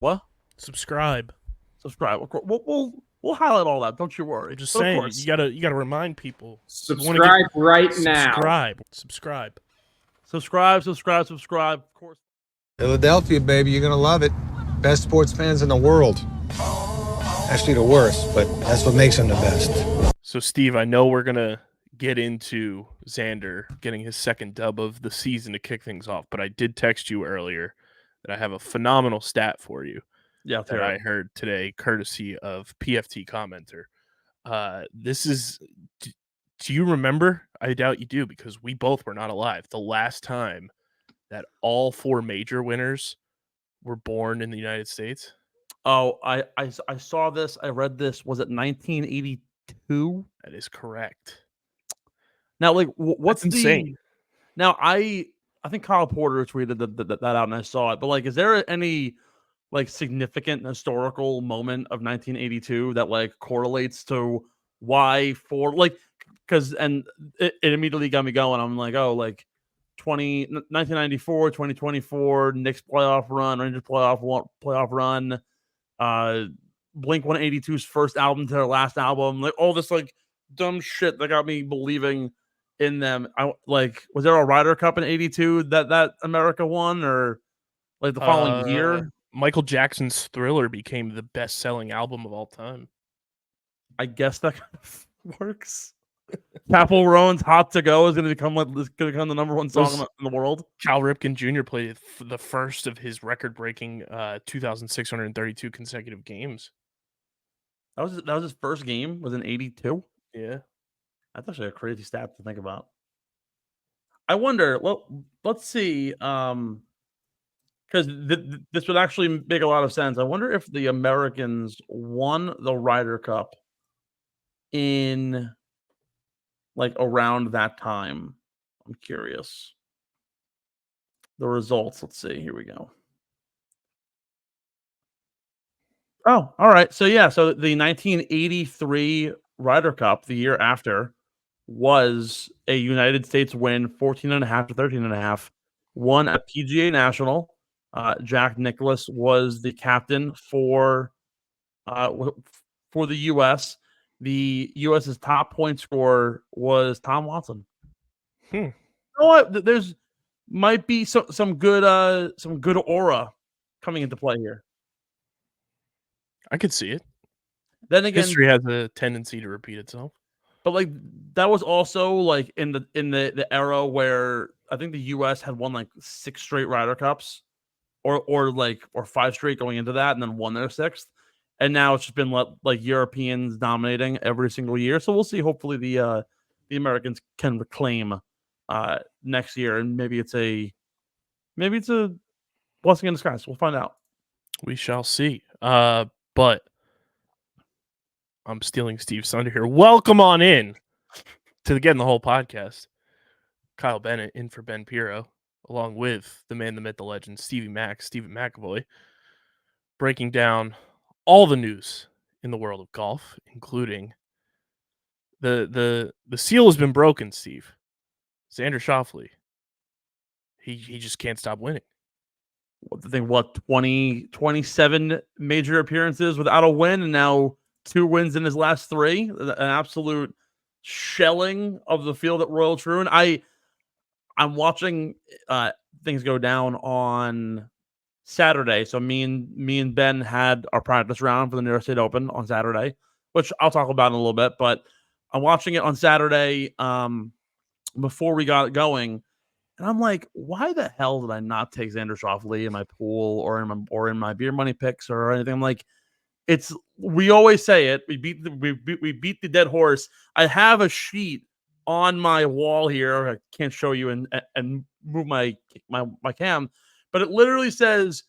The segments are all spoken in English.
What? Subscribe. Subscribe. We'll highlight all that. Don't you worry. I'm just But of saying, course, you gotta remind people. You want to get Subscribe right now. subscribe. subscribe. Of course. Philadelphia, baby, you're gonna love it. Best sports fans in the world. Actually, the worst, but that's what makes them the best. So, Steve, I know we're gonna get into Xander getting his second dub of the season to kick things off, but I did text you earlier that I have a phenomenal stat for you Yeah, that I heard today, courtesy of PFT commenter. This is. Do you remember? I doubt you do because we both were not alive. The last time that all four major winners were born in the United States. Oh, I saw this. I read this. Was it 1982? That is correct. Now, like, what's That's insane. Now, I think Kyle Porter tweeted that out, and I saw it. But like, is there any like significant historical moment of 1982 that like correlates to why for like because it immediately got me going. I'm like, oh, like 1994, 2024, Knicks playoff run, Rangers playoff run, Blink 182's first album to their last album, like all this like dumb shit that got me believing in them. I like, was there a Ryder Cup in '82 that America won, or like the following year? Michael Jackson's Thriller became the best-selling album of all time. I guess that kind of works. Capel Rowan's "Hot to Go" is going to become the number one song in the world. Cal Ripken Jr. played the first of his record-breaking 2,632 consecutive games. That was his first game. Was in '82. Yeah, that's actually a crazy stat to think about. I wonder. Well, let's see. Because this would actually make a lot of sense. I wonder if the Americans won the Ryder Cup in like around that time. I'm curious. The results. Let's see. Here we go. Oh, all right. So yeah, so the 1983 Ryder Cup, the year after, was a United States win, 14.5 to 13.5, won at PGA National. Jack Nicklaus was the captain for the U.S. The U.S.'s top point scorer was Tom Watson. You know what? There's might be some good aura coming into play here. I could see it. Then again, history has a tendency to repeat itself. But like that was also like in the era where I think the U.S. had won like 6 straight Ryder Cups, or 5 straight going into that, and then won their 6th. And now it's just been like Europeans dominating every single year. So we'll see. Hopefully the Americans can reclaim next year, and maybe it's a blessing in disguise. We'll find out. We shall see. But I'm stealing Steve's thunder here. Welcome on in to Getting the Whole podcast. Kyle Bennett in for Ben Pirro, along with the man, the myth, the legend, Stevie McAvoy, breaking down all the news in the world of golf, including the seal has been broken, Steve. Xander Schauffele. He just can't stop winning. I think 27 major appearances without a win, and now 2 wins in his last 3. An absolute shelling of the field at Royal Troon. I'm watching things go down on Saturday. So me and Ben had our practice round for the New York State Open on Saturday, which I'll talk about in a little bit. But I'm watching it on Saturday before we got going. And I'm like, why the hell did I not take Xander Schauffele in my pool or in my beer money picks or anything? I'm like, we always say it. We beat the dead horse. I have a sheet on my wall here. I can't show you and move my cam, but it literally says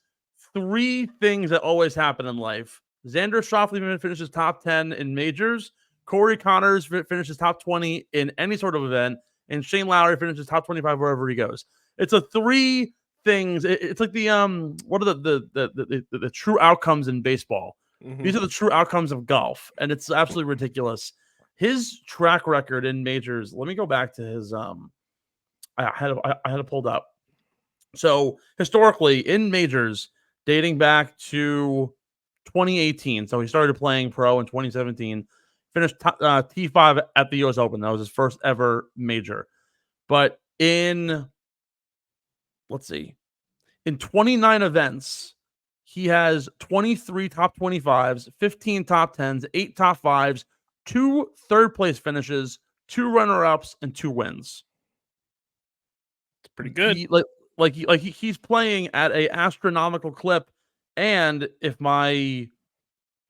3 things that always happen in life. Xander Schauffele finishes top 10 in majors. Corey Connors finishes top 20 in any sort of event. And Shane Lowry finishes top 25 wherever he goes. It's a 3 things. It's like the what are the true outcomes in baseball? Mm-hmm. These are the true outcomes of golf, and it's absolutely ridiculous. His track record in majors. Let me go back to his. I had it pulled up. So historically in majors, dating back to 2018. So he started playing pro in 2017. Finished T5 at the U.S. Open. That was his first ever major. But in 29 events, he has 23 top 25s, 15 top 10s, 8 top 5s, 2 third-place finishes, 2 runner-ups, and 2 wins. It's pretty good. He's playing at a astronomical clip, and if my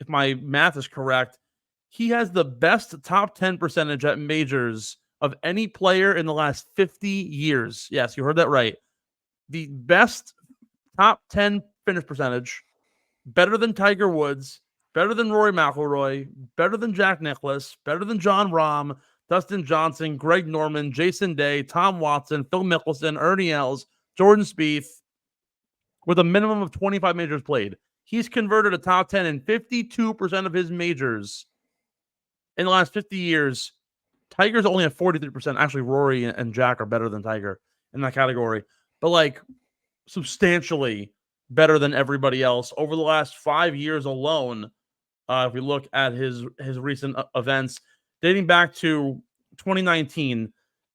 math is correct, he has the best top 10 percentage at majors of any player in the last 50 years. Yes, you heard that right. The best top 10 finish percentage, better than Tiger Woods, better than Rory McIlroy, better than Jack Nicklaus, better than Jon Rahm, Dustin Johnson, Greg Norman, Jason Day, Tom Watson, Phil Mickelson, Ernie Els, Jordan Spieth, with a minimum of 25 majors played. He's converted a top 10 in 52% of his majors in the last 50 years. Tiger's only at 43%. Actually, Rory and Jack are better than Tiger in that category, but substantially better than everybody else over the last 5 years alone. If we look at his recent events, dating back to 2019,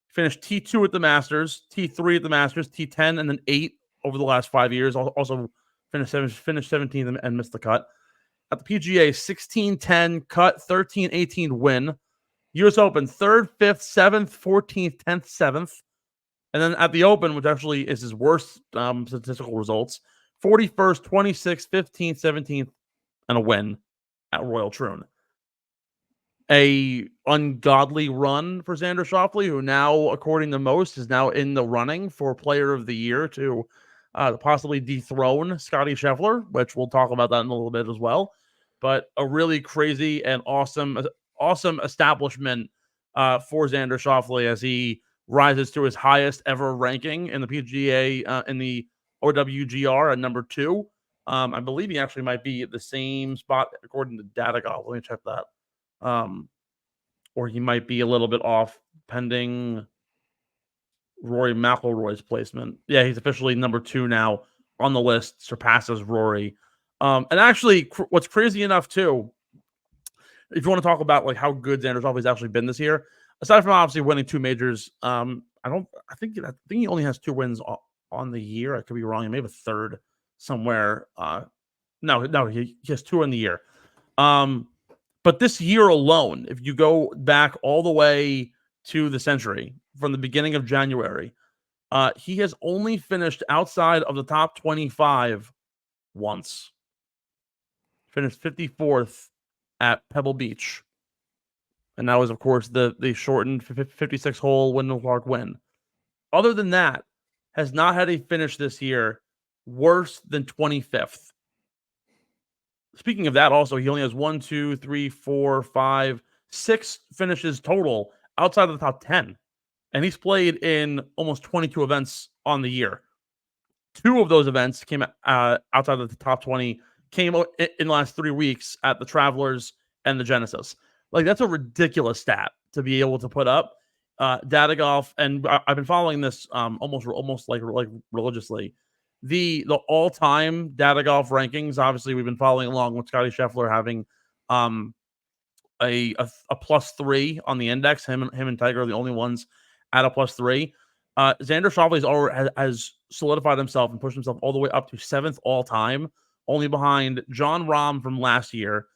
finished T2 at the Masters, T3 at the Masters, T10, and then 8 over the last 5 years. Also finished 17th and missed the cut. At the PGA, 16-10 cut, 13-18 win. US Open, 3rd, 5th, 7th, 14th, 10th, 7th. And then at the Open, which actually is his worst statistical results, 41st, 26th, 15th, 17th, and a win at Royal Troon. A ungodly run for Xander Schauffele, who now, according to most, is now in the running for Player of the Year to possibly dethrone Scottie Scheffler, which we'll talk about that in a little bit as well. But a really crazy and awesome establishment for Xander Schauffele as he rises to his highest ever ranking in the PGA in the OWGR at number 2. I believe he actually might be at the same spot according to DataGolf. Let me check that. Or he might be a little bit off pending Rory McIlroy's placement. Yeah, he's officially number 2 now on the list, surpasses Rory. And actually, what's crazy enough too, if you want to talk about how good Xander Schauffele's actually been this year, aside from obviously winning 2 majors, I think he only has 2 wins on the year. I could be wrong. He may have a third somewhere. No, he has 2 in the year. But this year alone, if you go back all the way to the century, from the beginning of January, he has only finished outside of the top 25 once. Finished 54th at Pebble Beach. And that was, of course, the shortened 56-hole Wyndham Clark win. Other than that, has not had a finish this year worse than 25th. Speaking of that, also, he only has 1, 2, 3, 4, 5, 6 finishes total outside of the top 10. And he's played in almost 22 events on the year. 2 of those events came outside of the top 20, came in the last 3 weeks at the Travelers and the Genesis. That's a ridiculous stat to be able to put up. DataGolf, and I've been following this almost like religiously. The all-time DataGolf rankings, obviously, we've been following along with Scottie Scheffler having a +3 on the index. Him and Tiger are the only ones at a +3. Xander Schauffele has solidified himself and pushed himself all the way up to 7th all-time, only behind Jon Rahm from last year,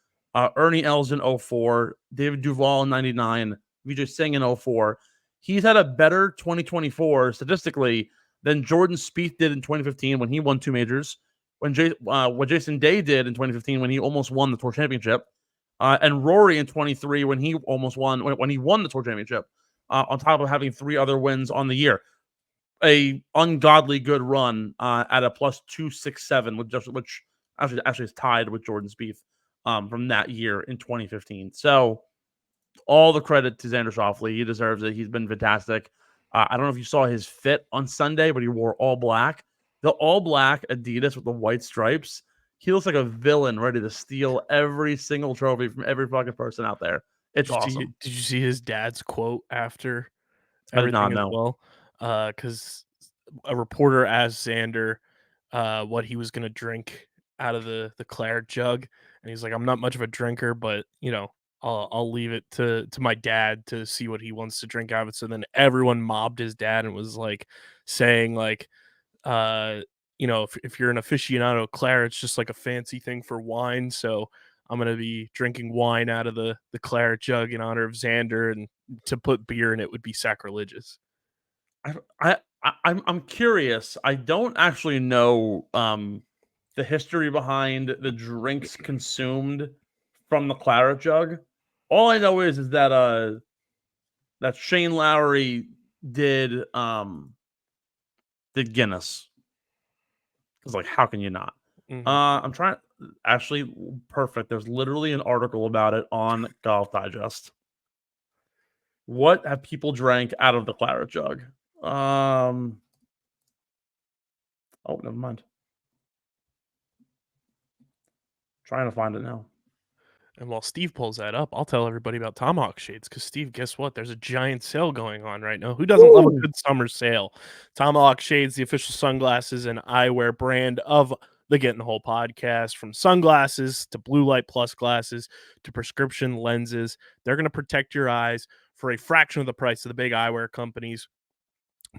Ernie Els in 04, David Duval in 99, Vijay Singh in 04. He's had a better 2024 statistically than Jordan Spieth did in 2015 when he won 2 majors, what Jason Day did in 2015 when he almost won the Tour Championship, and Rory in 23 when he almost won when he won the Tour Championship, on top of having 3 other wins on the year. A ungodly good run at a +267, which actually is tied with Jordan Spieth from that year in 2015. So all the credit to Xander Schauffele. He deserves it. He's been fantastic. I don't know if you saw his fit on Sunday, but he wore all black. The all black Adidas with the white stripes. He looks like a villain ready to steal every single trophy from every fucking person out there. It's awesome. Did you see his dad's quote after I did not everything as know. well? Because a reporter asked Xander what he was going to drink out of the claret jug, and he's like, "I'm not much of a drinker, but I'll leave it to my dad to see what he wants to drink out of it." So then everyone mobbed his dad and was like saying like, if you're an aficionado of claret, it's just like a fancy thing for wine. So I'm gonna be drinking wine out of the claret jug in honor of Xander, and to put beer in it would be sacrilegious. I'm curious. I don't actually know the history behind the drinks consumed from the claret jug. All I know is that Shane Lowry did Guinness. It's like, how can you not? I'm trying. Actually, perfect. There's literally an article about it on Golf Digest. What have people drank out of the claret jug? Oh, never mind. Trying to find it now. And while Steve pulls that up, I'll tell everybody about Tomahawk Shades, because Steve, guess what? There's a giant sale going on right now. Who doesn't love a good summer sale? Tomahawk Shades, the official sunglasses and eyewear brand of the Get in the Hole podcast. From sunglasses to blue light plus glasses to prescription lenses, they're going to protect your eyes for a fraction of the price of the big eyewear companies.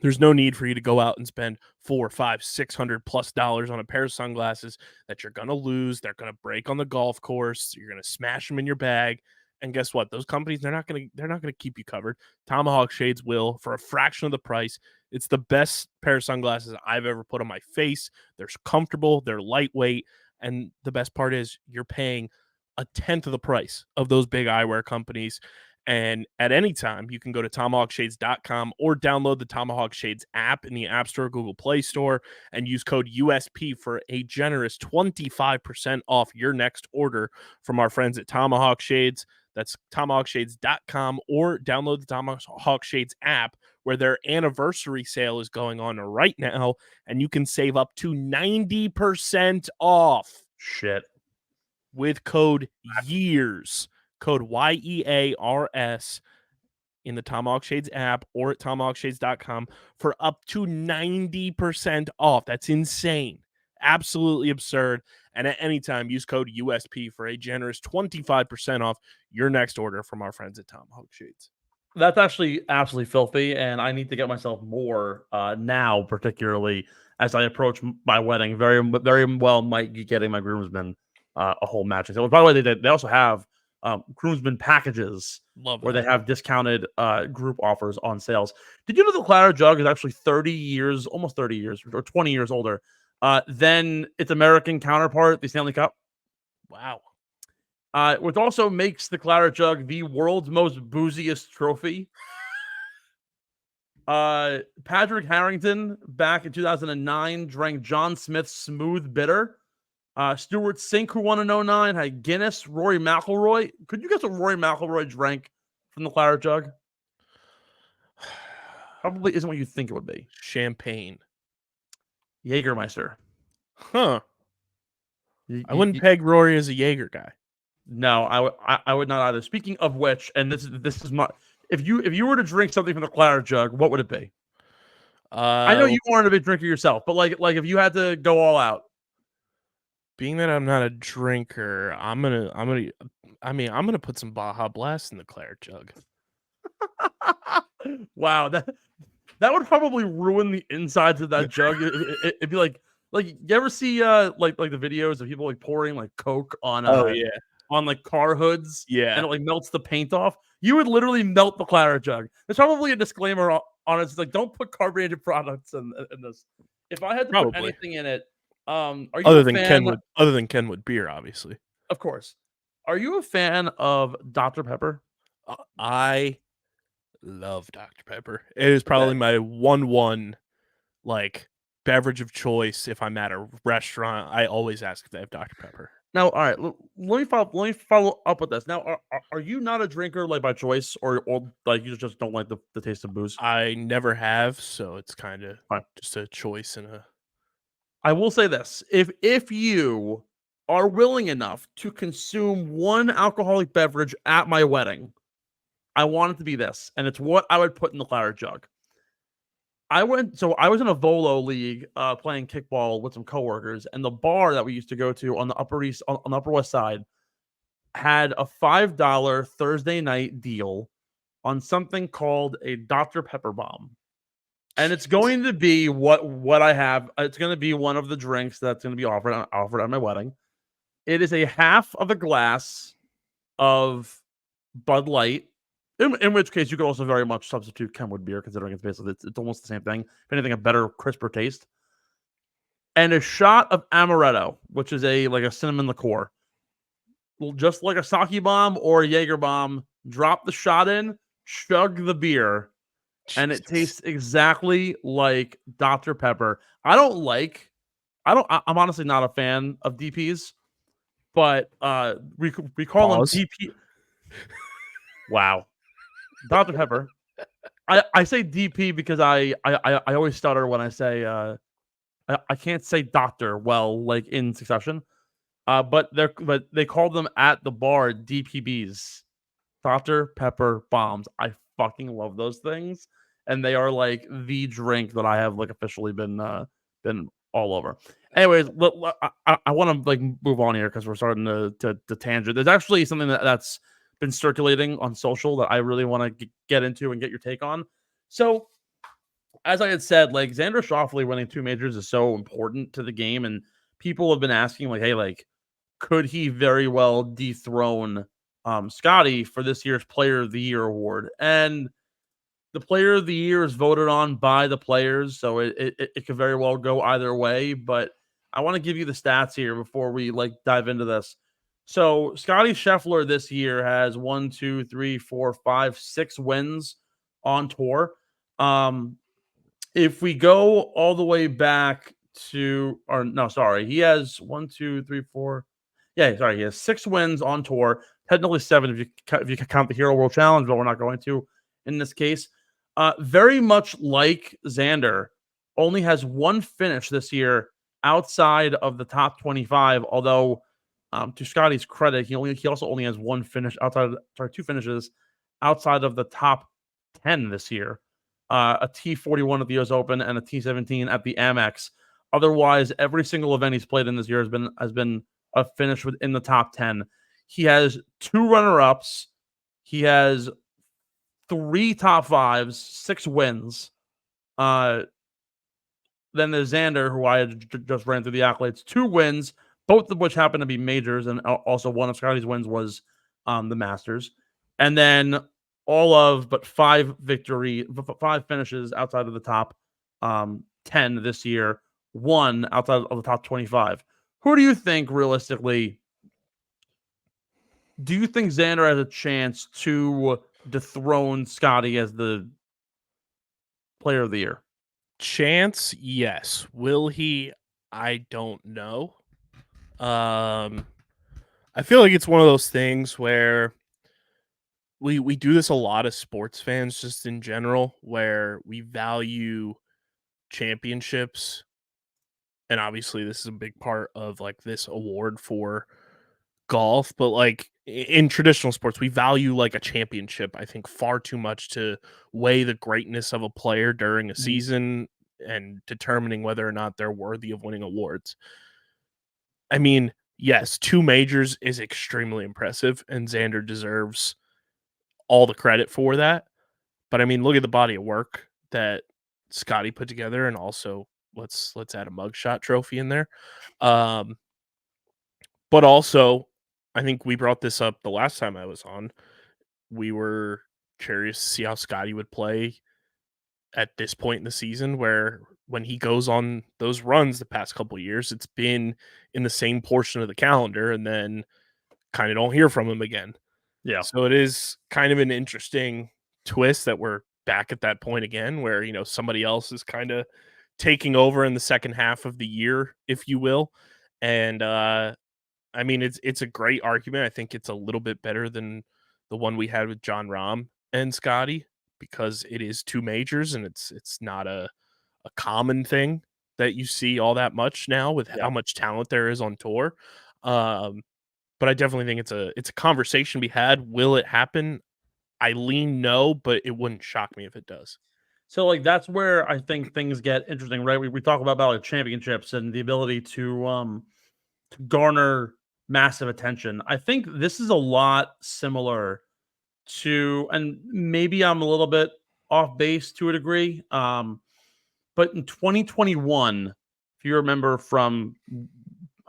There's no need for you to go out and spend $400, $500, $600+ on a pair of sunglasses that you're going to lose. They're going to break on the golf course. You're going to smash them in your bag. And guess what? Those companies, they're not going to keep you covered. Tomahawk Shades will, for a fraction of the price. It's the best pair of sunglasses I've ever put on my face. They're comfortable, they're lightweight, and the best part is you're paying a tenth of the price of those big eyewear companies. And at any time, you can go to tomahawkshades.com or download the Tomahawk Shades app in the App Store, Google Play Store, and use code USP for a generous 25% off your next order from our friends at Tomahawk Shades. That's tomahawkshades.com, or download the Tomahawk Shades app, where their anniversary sale is going on right now, and you can save up to 90% off. Shit. With code YEARS. Code YEARS in the Tomahawk Shades app or at tomahawkshades.com for up to 90% off. That's insane. Absolutely absurd. And at any time, use code USP for a generous 25% off your next order from our friends at Tomahawk Shades. That's actually absolutely filthy, and I need to get myself more now, particularly as I approach my wedding. Very, very well might be getting my groomsmen a whole matching. So, by the way, they also have groomsmen packages where they have discounted group offers on sales. Did you know the claret jug is actually 30 years, almost 30 years, or 20 years older than its American counterpart, the Stanley Cup? Wow. Which also makes the claret jug the world's most booziest trophy. Patrick Harrington, back in 2009, drank John Smith's Smooth Bitter. Stuart Sink, who won in 2009, had Guinness. Rory McIlroy. Could you guess what Rory McIlroy drank from the claret jug? Probably isn't what you think it would be. Champagne. Jägermeister. Huh. I wouldn't peg Rory as a Jaeger guy. No, I would not either. Speaking of which, and this is my, if you were to drink something from the claret jug, what would it be? I know you aren't a big drinker yourself, but like if you had to go all out. Being that I'm not a drinker, I'm gonna put some Baja Blast in the claret jug. Wow, that would probably ruin the insides of that jug. It'd be like you ever see like the videos of people like pouring like Coke on on like car hoods, and it like melts the paint off. You would literally melt the claret jug. There's probably a disclaimer on it. It's like, don't put carbonated products in this. If I had to put anything in it, are you other than Kenwood Beer, obviously? Of course. Are you a fan of Dr. Pepper? I love Dr. Pepper. It is probably my 1-1 like beverage of choice. If I'm at a restaurant, I always ask if they have Dr. Pepper. Now, all right, let me follow up with this. Now, are you not a drinker like by choice, or like you just don't like the taste of booze? I never have, so it's kind of just a choice and a. I will say this: if you are willing enough to consume one alcoholic beverage at my wedding, I want it to be this, and it's what I would put in the claret jug. I was in a Volo league playing kickball with some coworkers, and the bar that we used to go to on the Upper West Side had a $5 Thursday night deal on something called a Dr. Pepper bomb. And it's going to be what I have. It's going to be one of the drinks that's going to be offered at my wedding. It is a half of a glass of Bud Light, in which case you could also very much substitute Kenwood Beer, considering it's almost the same thing. If anything, a better, crisper taste. And a shot of amaretto, which is a cinnamon liqueur. Just like a sake bomb or a Jaeger bomb, drop the shot in, chug the beer, and it tastes exactly like Dr. Pepper. I'm honestly not a fan of DPs, but we call them DP. Wow. Dr. Pepper. I say DP because I always stutter when I say I can't say doctor well, like in succession. But they call them at the bar DPBs, Dr. Pepper bombs. I fucking love those things, and they are like the drink that I have like officially been all over. Anyways, I want to like move on here because we're starting to tangent. There's actually something that's been circulating on social that I really want to get into and get your take on. So, as I had said, like Xander Schauffele winning 2 majors is so important to the game, and people have been asking like, hey, like, could he very well dethrone Scottie for this year's Player of the Year award? And the Player of the Year is voted on by the players, so it could very well go either way. But I want to give you the stats here before we like dive into this. So Scottie Scheffler this year has 6 wins on tour. If we go all the way back to, or no, sorry, he has 4. Yeah, sorry, he has 6 wins on tour. Technically 7 if you count the Hero World Challenge, but we're not going to in this case. Very much like Xander, only has 1 finish this year outside of the top 25. Although, to Scottie's credit, he also only has 1 finish outside. 2 finishes outside of the top 10 this year. A T41 at the US Open and a T17 at the Amex. Otherwise, every single event he's played in this year has been a finish within the top 10. He has 2 runner-ups. He has 3 top 5s, 6 wins. Then there's Xander, who I just ran through the accolades. 2 wins, both of which happen to be majors, and also one of Scottie's wins was the Masters. And then all of but 5 finishes outside of the top 10 this year, 1 outside of the top 25. Who do you think, realistically, do you think Xander has a chance to dethrone Scottie as the Player of the Year? Chance, yes. Will he? I don't know. I feel like it's one of those things where we do this a lot as sports fans, just in general, where we value championships, and obviously this is a big part of like this award for golf, but like in traditional sports, we value like a championship, I think, far too much to weigh the greatness of a player during a season and determining whether or not they're worthy of winning awards. I mean, yes, 2 majors is extremely impressive, and Xander deserves all the credit for that. But I mean, look at the body of work that Scottie put together, and also let's add a mugshot trophy in there. But also, I think we brought this up the last time I was on. We were curious to see how Scottie would play at this point in the season, where when he goes on those runs the past couple of years, it's been in the same portion of the calendar, and then kind of don't hear from him again. Yeah. So it is kind of an interesting twist that we're back at that point again, where, you know, somebody else is kind of taking over in the second half of the year, if you will. And I mean, it's a great argument. I think it's a little bit better than the one we had with John Rahm and Scottie, because it is 2 majors, and it's not a common thing that you see all that much now with how much talent there is on tour. But I definitely think it's a conversation to be had. Will it happen? I lean no, but it wouldn't shock me if it does. So like that's where I think things get interesting, right? We talk about like championships and the ability to garner massive attention. I think this is a lot similar to, and maybe I'm a little bit off base to a degree. But in 2021, if you remember from,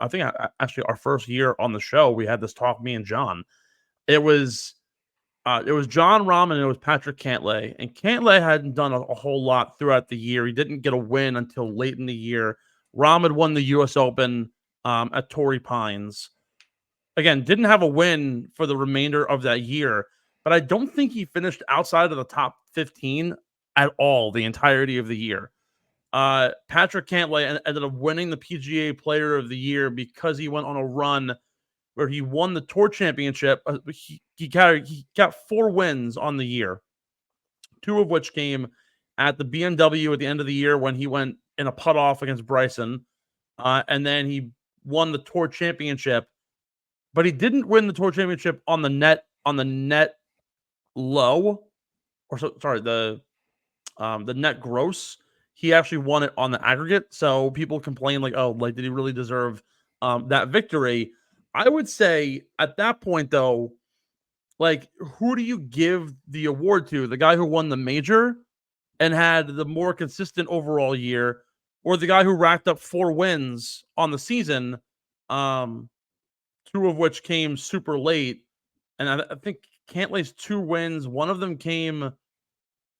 I think actually our first year on the show, we had this talk, me and John. It was John Rahm and it was Patrick Cantlay. And Cantlay hadn't done a whole lot throughout the year. He didn't get a win until late in the year. Rahm had won the U.S. Open at Torrey Pines. Again, didn't have a win for the remainder of that year, but I don't think he finished outside of the top 15 at all the entirety of the year. Patrick Cantlay ended up winning the PGA Player of the Year because he went on a run where he won the Tour Championship. He got 4 wins on the year, 2 of which came at the BMW at the end of the year when he went in a putt off against Bryson, and then he won the Tour Championship. But he didn't win the Tour Championship on the net low, or the net gross. He actually won it on the aggregate. So people complain like, oh, like did he really deserve that victory? I would say at that point though, like who do you give the award to? The guy who won the major and had the more consistent overall year, or the guy who racked up 4 wins on the season? 2 of which came super late. And I think Cantlay's 2 wins, one of them came,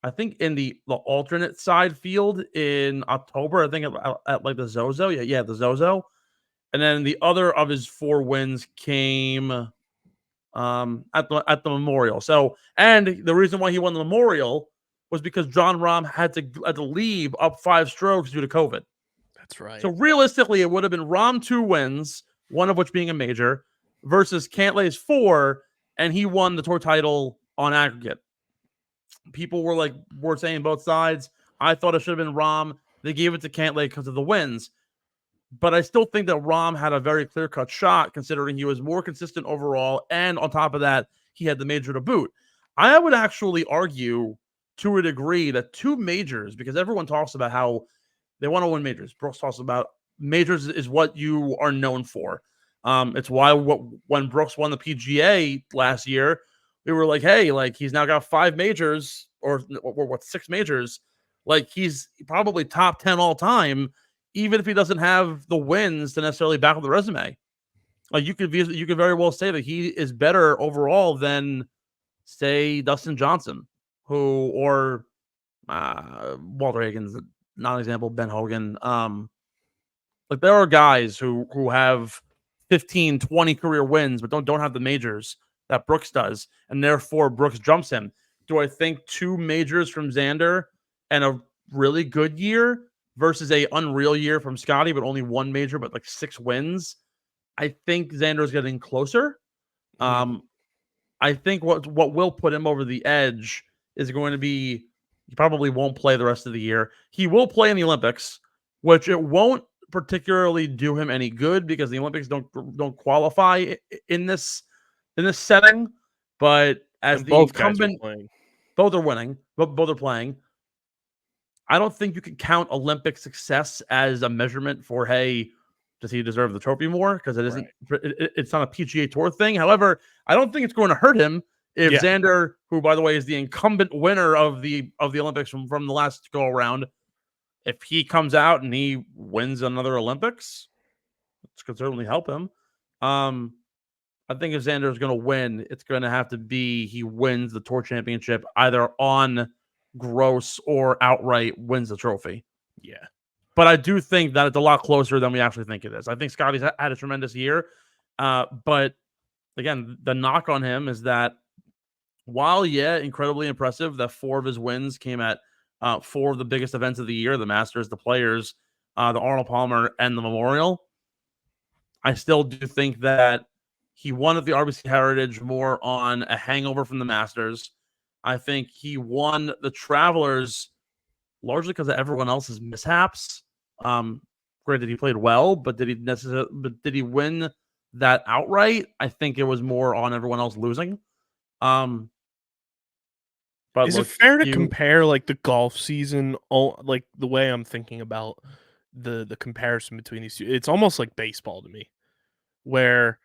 I think, in the alternate side field in October. I think at like the Zozo. Yeah, the Zozo. And then the other of his 4 wins came at the Memorial. So, and the reason why he won the Memorial was because John Rahm had to leave up 5 strokes due to COVID. That's right. So realistically, it would have been Rahm 2 wins, one of which being a major, versus Cantlay's 4, and he won the tour title on aggregate. People were saying both sides. I thought it should have been Rahm. They gave it to Cantlay because of the wins. But I still think that Rahm had a very clear-cut shot, considering he was more consistent overall, and on top of that, he had the major to boot. I would actually argue, to a degree, that 2 majors, because everyone talks about how they want to win majors. Brooks talks about majors is what you are known for. It's why when Brooks won the PGA last year, we were like, hey, like he's now got 5 majors or 6 majors. Like he's probably top 10 all time, even if he doesn't have the wins to necessarily back up the resume. Like you could very well say that he is better overall than, say, Dustin Johnson, or Walter Higgins, not an example, Ben Hogan. Like there are guys who have 15, 20 career wins, but don't have the majors that Brooks does, and therefore Brooks jumps him. Do I think 2 majors from Xander and a really good year versus a unreal year from Scottie, but only 1 major, but like 6 wins? I think Xander's getting closer. I think what will put him over the edge is going to be he probably won't play the rest of the year. He will play in the Olympics, which it won't particularly do him any good because the Olympics don't qualify in this setting. But as and the both incumbent, guys are playing. both are winning, but both are playing. I don't think you can count Olympic success as a measurement for, hey, does he deserve the trophy more? Because it isn't. Right. It's not a PGA Tour thing. However, I don't think it's going to hurt him if Xander, who by the way is the incumbent winner of the Olympics from the last go around, if he comes out and he wins another Olympics, it could certainly help him. I think if Xander is going to win, it's going to have to be he wins the Tour Championship either on gross or outright wins the trophy. Yeah. But I do think that it's a lot closer than we actually think it is. I think Scottie's had a tremendous year. But again, the knock on him is that while, incredibly impressive that 4 of his wins came at 4 of the biggest events of the year, the Masters, the Players, the Arnold Palmer, and the Memorial, I still do think that he won at the RBC Heritage more on a hangover from the Masters. I think he won the Travelers largely because of everyone else's mishaps. Granted, he played well, but did he win that outright? I think it was more on everyone else losing. But Is look, it fair to compare like the golf season, like the way I'm thinking about the comparison between these two? It's almost like baseball to me, where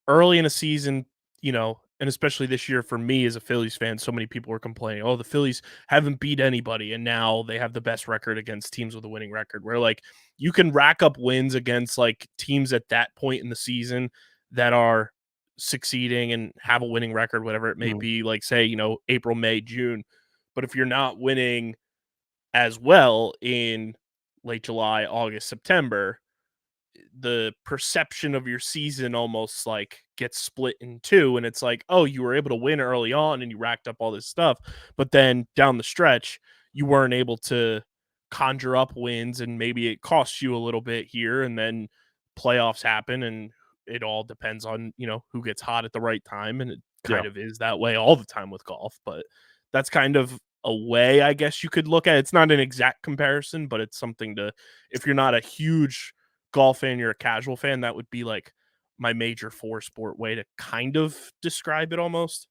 early in a season, and especially this year for me as a Phillies fan, so many people were complaining, oh, the Phillies haven't beat anybody, and now they have the best record against teams with a winning record, where like you can rack up wins against like teams at that point in the season that are succeeding and have a winning record, whatever it may be, like say, April, May, June. But if you're not winning as well in late July, August, September, the perception of your season almost like gets split in two, and it's like, oh, you were able to win early on and you racked up all this stuff, but then down the stretch you weren't able to conjure up wins, and maybe it costs you a little bit here, and then playoffs happen, and it all depends on who gets hot at the right time, and it kind of is that way all the time with golf. But that's kind of a way I guess you could look at it. It's not an exact comparison, but it's something to, if you're not a huge golf fan, you're a casual fan, that would be like my major four sport way to kind of describe it almost.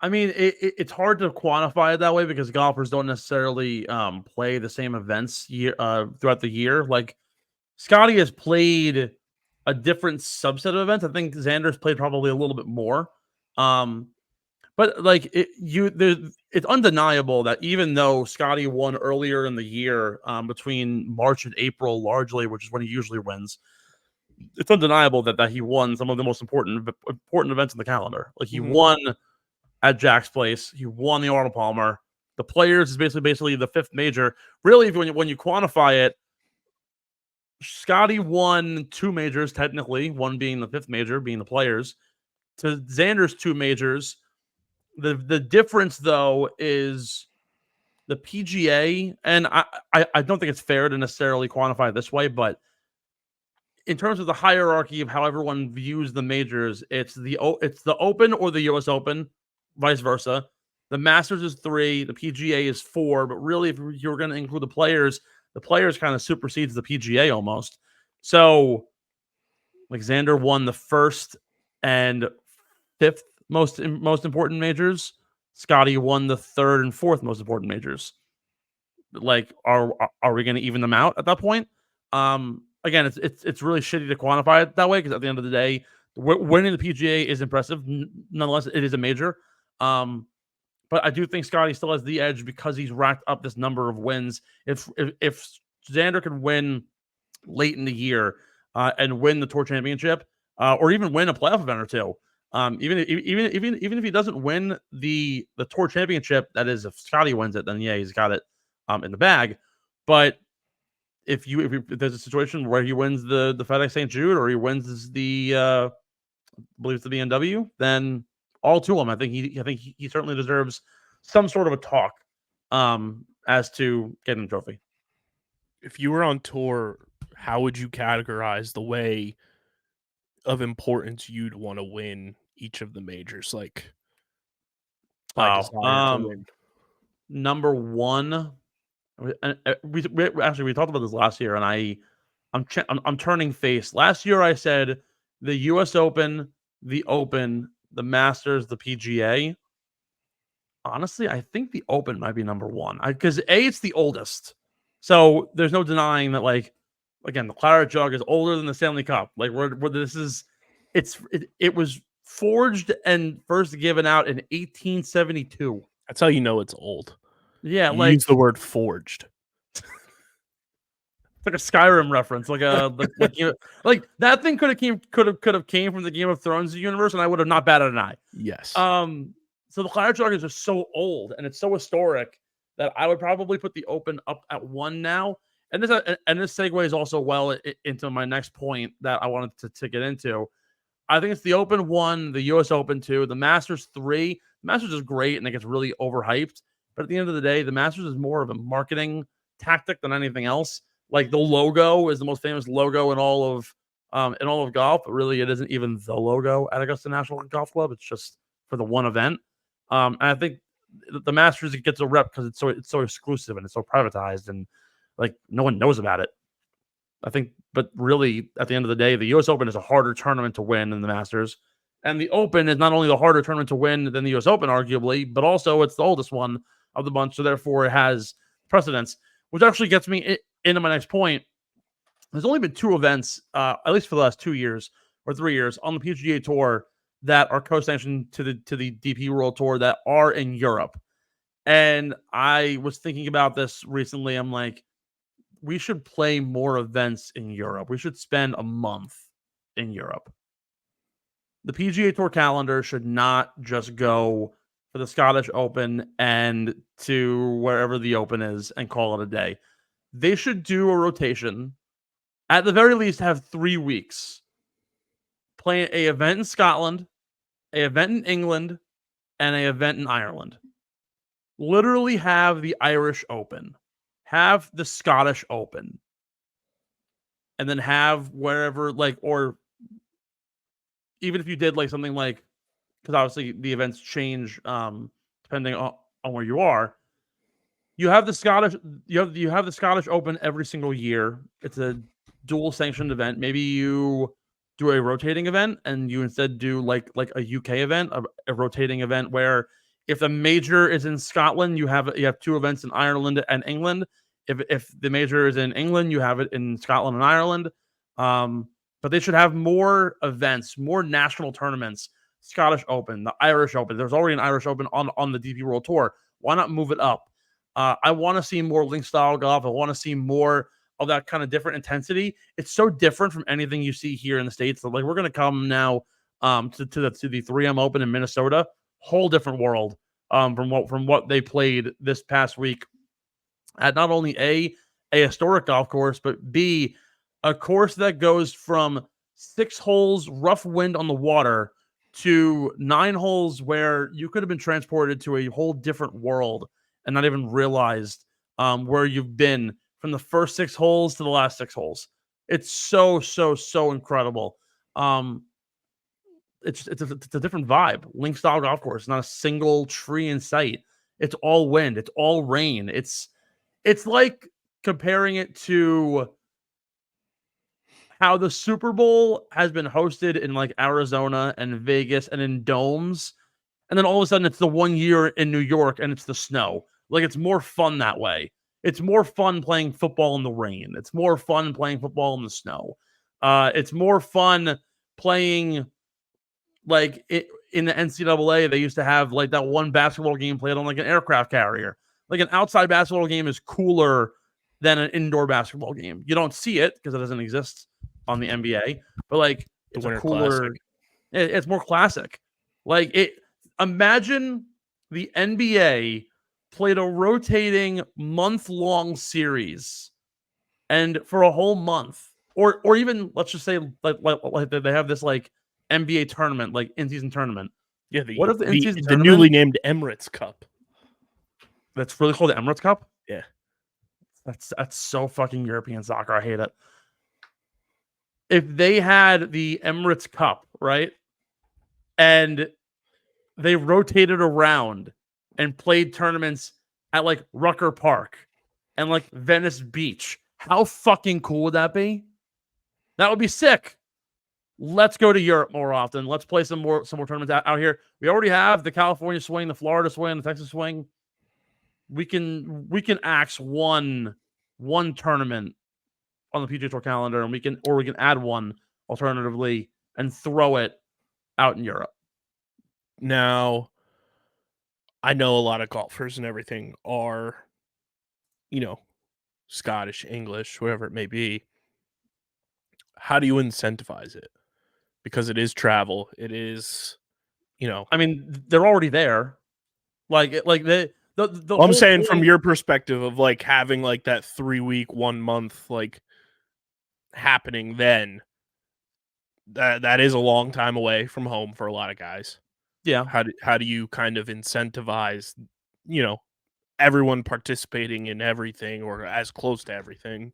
I mean, it's hard to quantify it that way because golfers don't necessarily play the same events throughout the year. Like Scottie has played a different subset of events. I think Xander's played probably a little bit more. But like it's undeniable that even though Scottie won earlier in the year, between March and April, largely, which is when he usually wins, it's undeniable that he won some of the most important events in the calendar. Like he won at Jack's Place, he won the Arnold Palmer. The Players is basically the fifth major. Really, when you quantify it, Scottie won two majors technically, one being the fifth major, being the Players, to Xander's two majors. The difference, though, is the PGA, and I don't think it's fair to necessarily quantify it this way, but in terms of the hierarchy of how everyone views the majors, it's the Open or the U.S. Open, vice versa. The Masters is 3, the PGA is 4, but really, if you're going to include the Players kind of supersedes the PGA almost. So, like Xander won the first and fifth most important majors. Scottie won the third and fourth most important majors. Like, are we going to even them out at that point? Again, it's really shitty to quantify it that way because at the end of the day, winning the PGA is impressive. Nonetheless, it is a major. But I do think Scottie still has the edge because he's racked up this number of wins. If Xander could win late in the year and win the Tour Championship, or even win a playoff event or two, even if he doesn't win the Tour Championship, that is, if Scottie wins it, then yeah, he's got it in the bag. But if there's a situation where he wins the FedEx St. Jude or he wins the I believe it's the BMW, then all to him. I think he certainly deserves some sort of a talk as to getting the trophy. If you were on tour, how would you categorize the way of importance you'd want to win each of the majors? Like, by desire to win. Number one, and we talked about this last year, and I'm turning face. Last year I said the U.S. Open, the Open, the Masters, the PGA. Honestly, I think the Open might be number one because it's the oldest, so there's no denying that. Like, again, the Claret Jug is older than the Stanley Cup. Like, it was forged and first given out in 1872. That's how you know it's old. Yeah, you use the word forged. It's like a Skyrim reference, like that thing could have came from the Game of Thrones universe, and I would have not batted an eye. Yes. So the Claret Jug is just so old and it's so historic that I would probably put the Open up at 1 now. And this segues also well into my next point that I wanted to get into. I think it's the Open 1, the U.S. Open 2, the Masters 3. The Masters is great and it gets really overhyped. But at the end of the day, the Masters is more of a marketing tactic than anything else. Like, the logo is the most famous logo in all of golf, but really it isn't even the logo at Augusta National Golf Club. It's just for the one event. And I think the Masters, it gets a rep because it's so exclusive and it's so privatized and like no one knows about it. I think, but really at the end of the day, the U.S. Open is a harder tournament to win than the Masters. And the Open is not only the harder tournament to win than the U.S. Open, arguably, but also it's the oldest one. of the bunch, so therefore it has precedence, which actually gets me into my next point. There's only been 2 events, at least for the last 2 years or 3 years, on the PGA Tour that are co-sanctioned to the DP World Tour that are in Europe. And I was thinking about this recently. I'm like, we should play more events in Europe. We should spend a month in Europe. The PGA Tour calendar should not just go for the Scottish Open and to wherever the Open is and call it a day. They should do a rotation. At the very least, have 3 weeks. Play a event in Scotland, a event in England, and a event in Ireland. Literally have the Irish Open, have the Scottish Open, and then have wherever, like, or even if you did like something like, because obviously the events change depending on where you are. You have the Scottish, you have the Scottish Open every single year. It's a dual sanctioned event. Maybe you do a rotating event and you instead do like a UK event, a rotating event where if the major is in Scotland, you have 2 events in Ireland and England. If the major is in England, you have it in Scotland and Ireland. But they should have more events, more national tournaments. Scottish Open, the Irish Open. There's already an Irish Open on the DP World Tour. Why not move it up? I want to see more link style golf. I want to see more of that kind of different intensity. It's so different from anything you see here in the States. So, like, we're going to come now to the 3M Open in Minnesota. Whole different world from what they played this past week at not only a historic golf course, but B, a course that goes from 6 holes, rough wind on the water, to 9 holes where you could have been transported to a whole different world and not even realized where you've been from the first 6 holes to the last 6 holes. It's so incredible. It's a different vibe. Link style golf course, not a single tree in sight. It's all wind. It's all rain. It's like comparing it to how the Super Bowl has been hosted in like Arizona and Vegas and in domes, and then all of a sudden it's the 1 year in New York and it's the snow. Like, it's more fun that way. It's more fun playing football in the rain. It's more fun playing football in the snow. It's more fun playing like in the NCAA. They used to have like that one basketball game played on like an aircraft carrier. Like, an outside basketball game is cooler than an indoor basketball game. You don't see it because it doesn't exist on the NBA, but like it's a cooler. It's more classic. Like, imagine the NBA played a rotating month-long series, and for a whole month, or even let's just say like they have this like NBA tournament, like in-season tournament. Yeah, what if the in-season the tournament, newly named Emirates Cup? That's really called the Emirates Cup? Yeah. That's so fucking European soccer. I hate it. If they had the Emirates Cup, right? And they rotated around and played tournaments at like Rucker Park and like Venice Beach. How fucking cool would that be? That would be sick. Let's go to Europe more often. Let's play some more tournaments out here. We already have the California swing, the Florida swing, the Texas swing. We can axe one tournament on the PGA Tour calendar, and we can add one alternatively and throw it out in Europe. Now, I know a lot of golfers and everything are, Scottish, English, whatever it may be. How do you incentivize it? Because it is travel. It is, I mean, they're already there. I'm saying from your perspective of like having like that 3 week, 1 month like happening, then that is a long time away from home for a lot of guys. Yeah. How do you kind of incentivize, everyone participating in everything or as close to everything?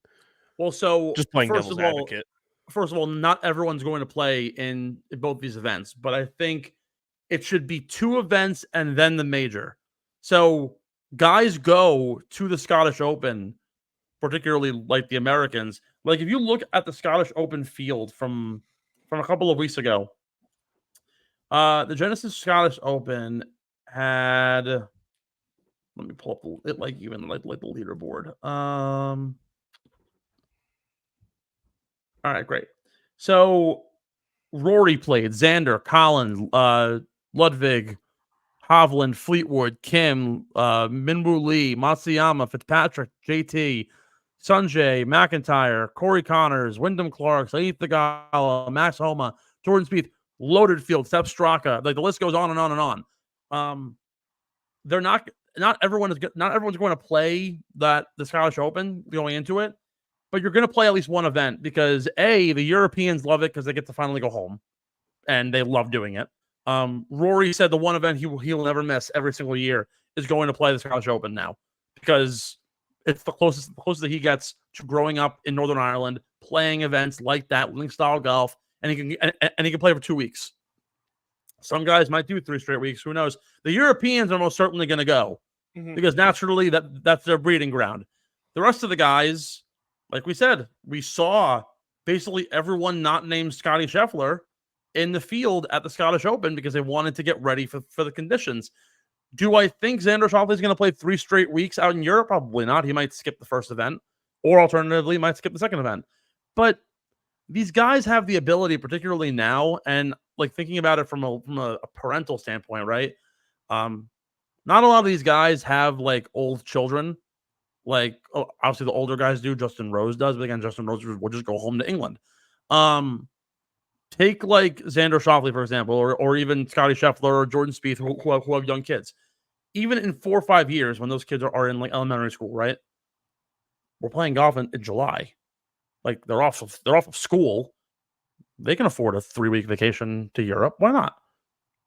Well, so just playing devil's advocate. First of all, not everyone's going to play in both these events, but I think it should be 2 events and then the major. So guys go to the Scottish Open, particularly like the Americans. Like, if you look at the Scottish Open field from a couple of weeks ago, the Genesis Scottish Open had, let Let me pull up the leaderboard. All right, great. So Rory played, Xander, Collins, Ludwig, Hovland, Fleetwood, Kim, Minwoo Lee, Matsuyama, Fitzpatrick, JT, Sanjay, McIntyre, Corey Connors, Wyndham Clark, Saeed Thagala, Max Homa, Jordan Spieth, loaded field, Sepp Straka. Like the list goes on and on and on. They're not everyone's going to play the Scottish Open going into it, but you're going to play at least one event because the Europeans love it because they get to finally go home, and they love doing it. Rory said the one event he will never miss every single year is going to play the Scottish Open now because it's the closest that he gets to growing up in Northern Ireland, playing events like that, link style golf, and he can play for 2 weeks. Some guys might do 3 straight weeks. Who knows? The Europeans are most certainly going to go because naturally that's their breeding ground. The rest of the guys, like we said, we saw basically everyone not named Scottie Scheffler in the field at the Scottish Open because they wanted to get ready for the conditions. Do I think Xander Schauffele is going to play 3 straight weeks out in Europe? Probably not. He might skip the first event, or alternatively, might skip the second event. But these guys have the ability, particularly now, and like thinking about it from a parental standpoint, right? Not a lot of these guys have like old children. Like obviously the older guys do. Justin Rose does, but again, Justin Rose will just go home to England. Take like Xander Schauffele, for example, or even Scottie Scheffler or Jordan Spieth, who have young kids. Even in 4 or 5 years, when those kids are in like elementary school, right? We're playing golf in July. Like they're off of school. They can afford a 3-week vacation to Europe. Why not?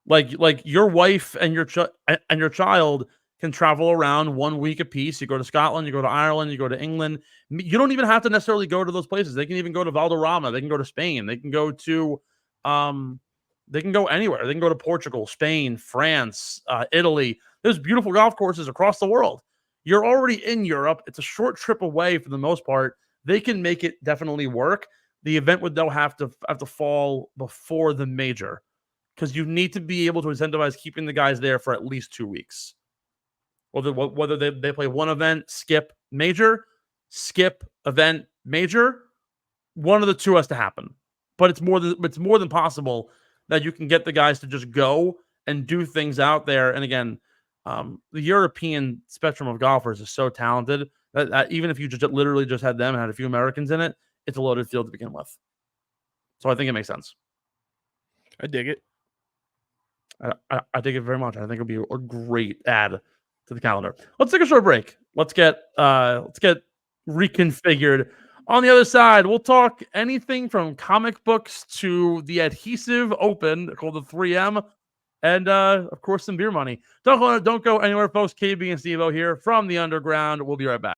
Like your wife and your child can travel around 1 week apiece. You go to Scotland, you go to Ireland, you go to England. You don't even have to necessarily go to those places. They can even go to Valderrama. They can go to Spain. They can go to they can go anywhere. They can go to Portugal, Spain, France, Italy. There's beautiful golf courses across the world. You're already in Europe. It's a short trip away for the most part. They can make it definitely work. The event would though have to fall before the major because you need to be able to incentivize keeping the guys there for at least 2 weeks. Whether they play one event, skip major, skip event major, one of the two has to happen. But it's more than possible that you can get the guys to just go and do things out there. And again, the European spectrum of golfers is so talented that even if you just literally just had them and had a few Americans in it, it's a loaded field to begin with. So I think it makes sense. I dig it. I dig it very much. I think it'll be a great add to the calendar. Let's take a short break. Let's get reconfigured. On the other side, we'll talk anything from comic books to the adhesive open called the 3M, and of course some beer money. Don't go anywhere, folks. KB and Steve-O here from the Underground. We'll be right back.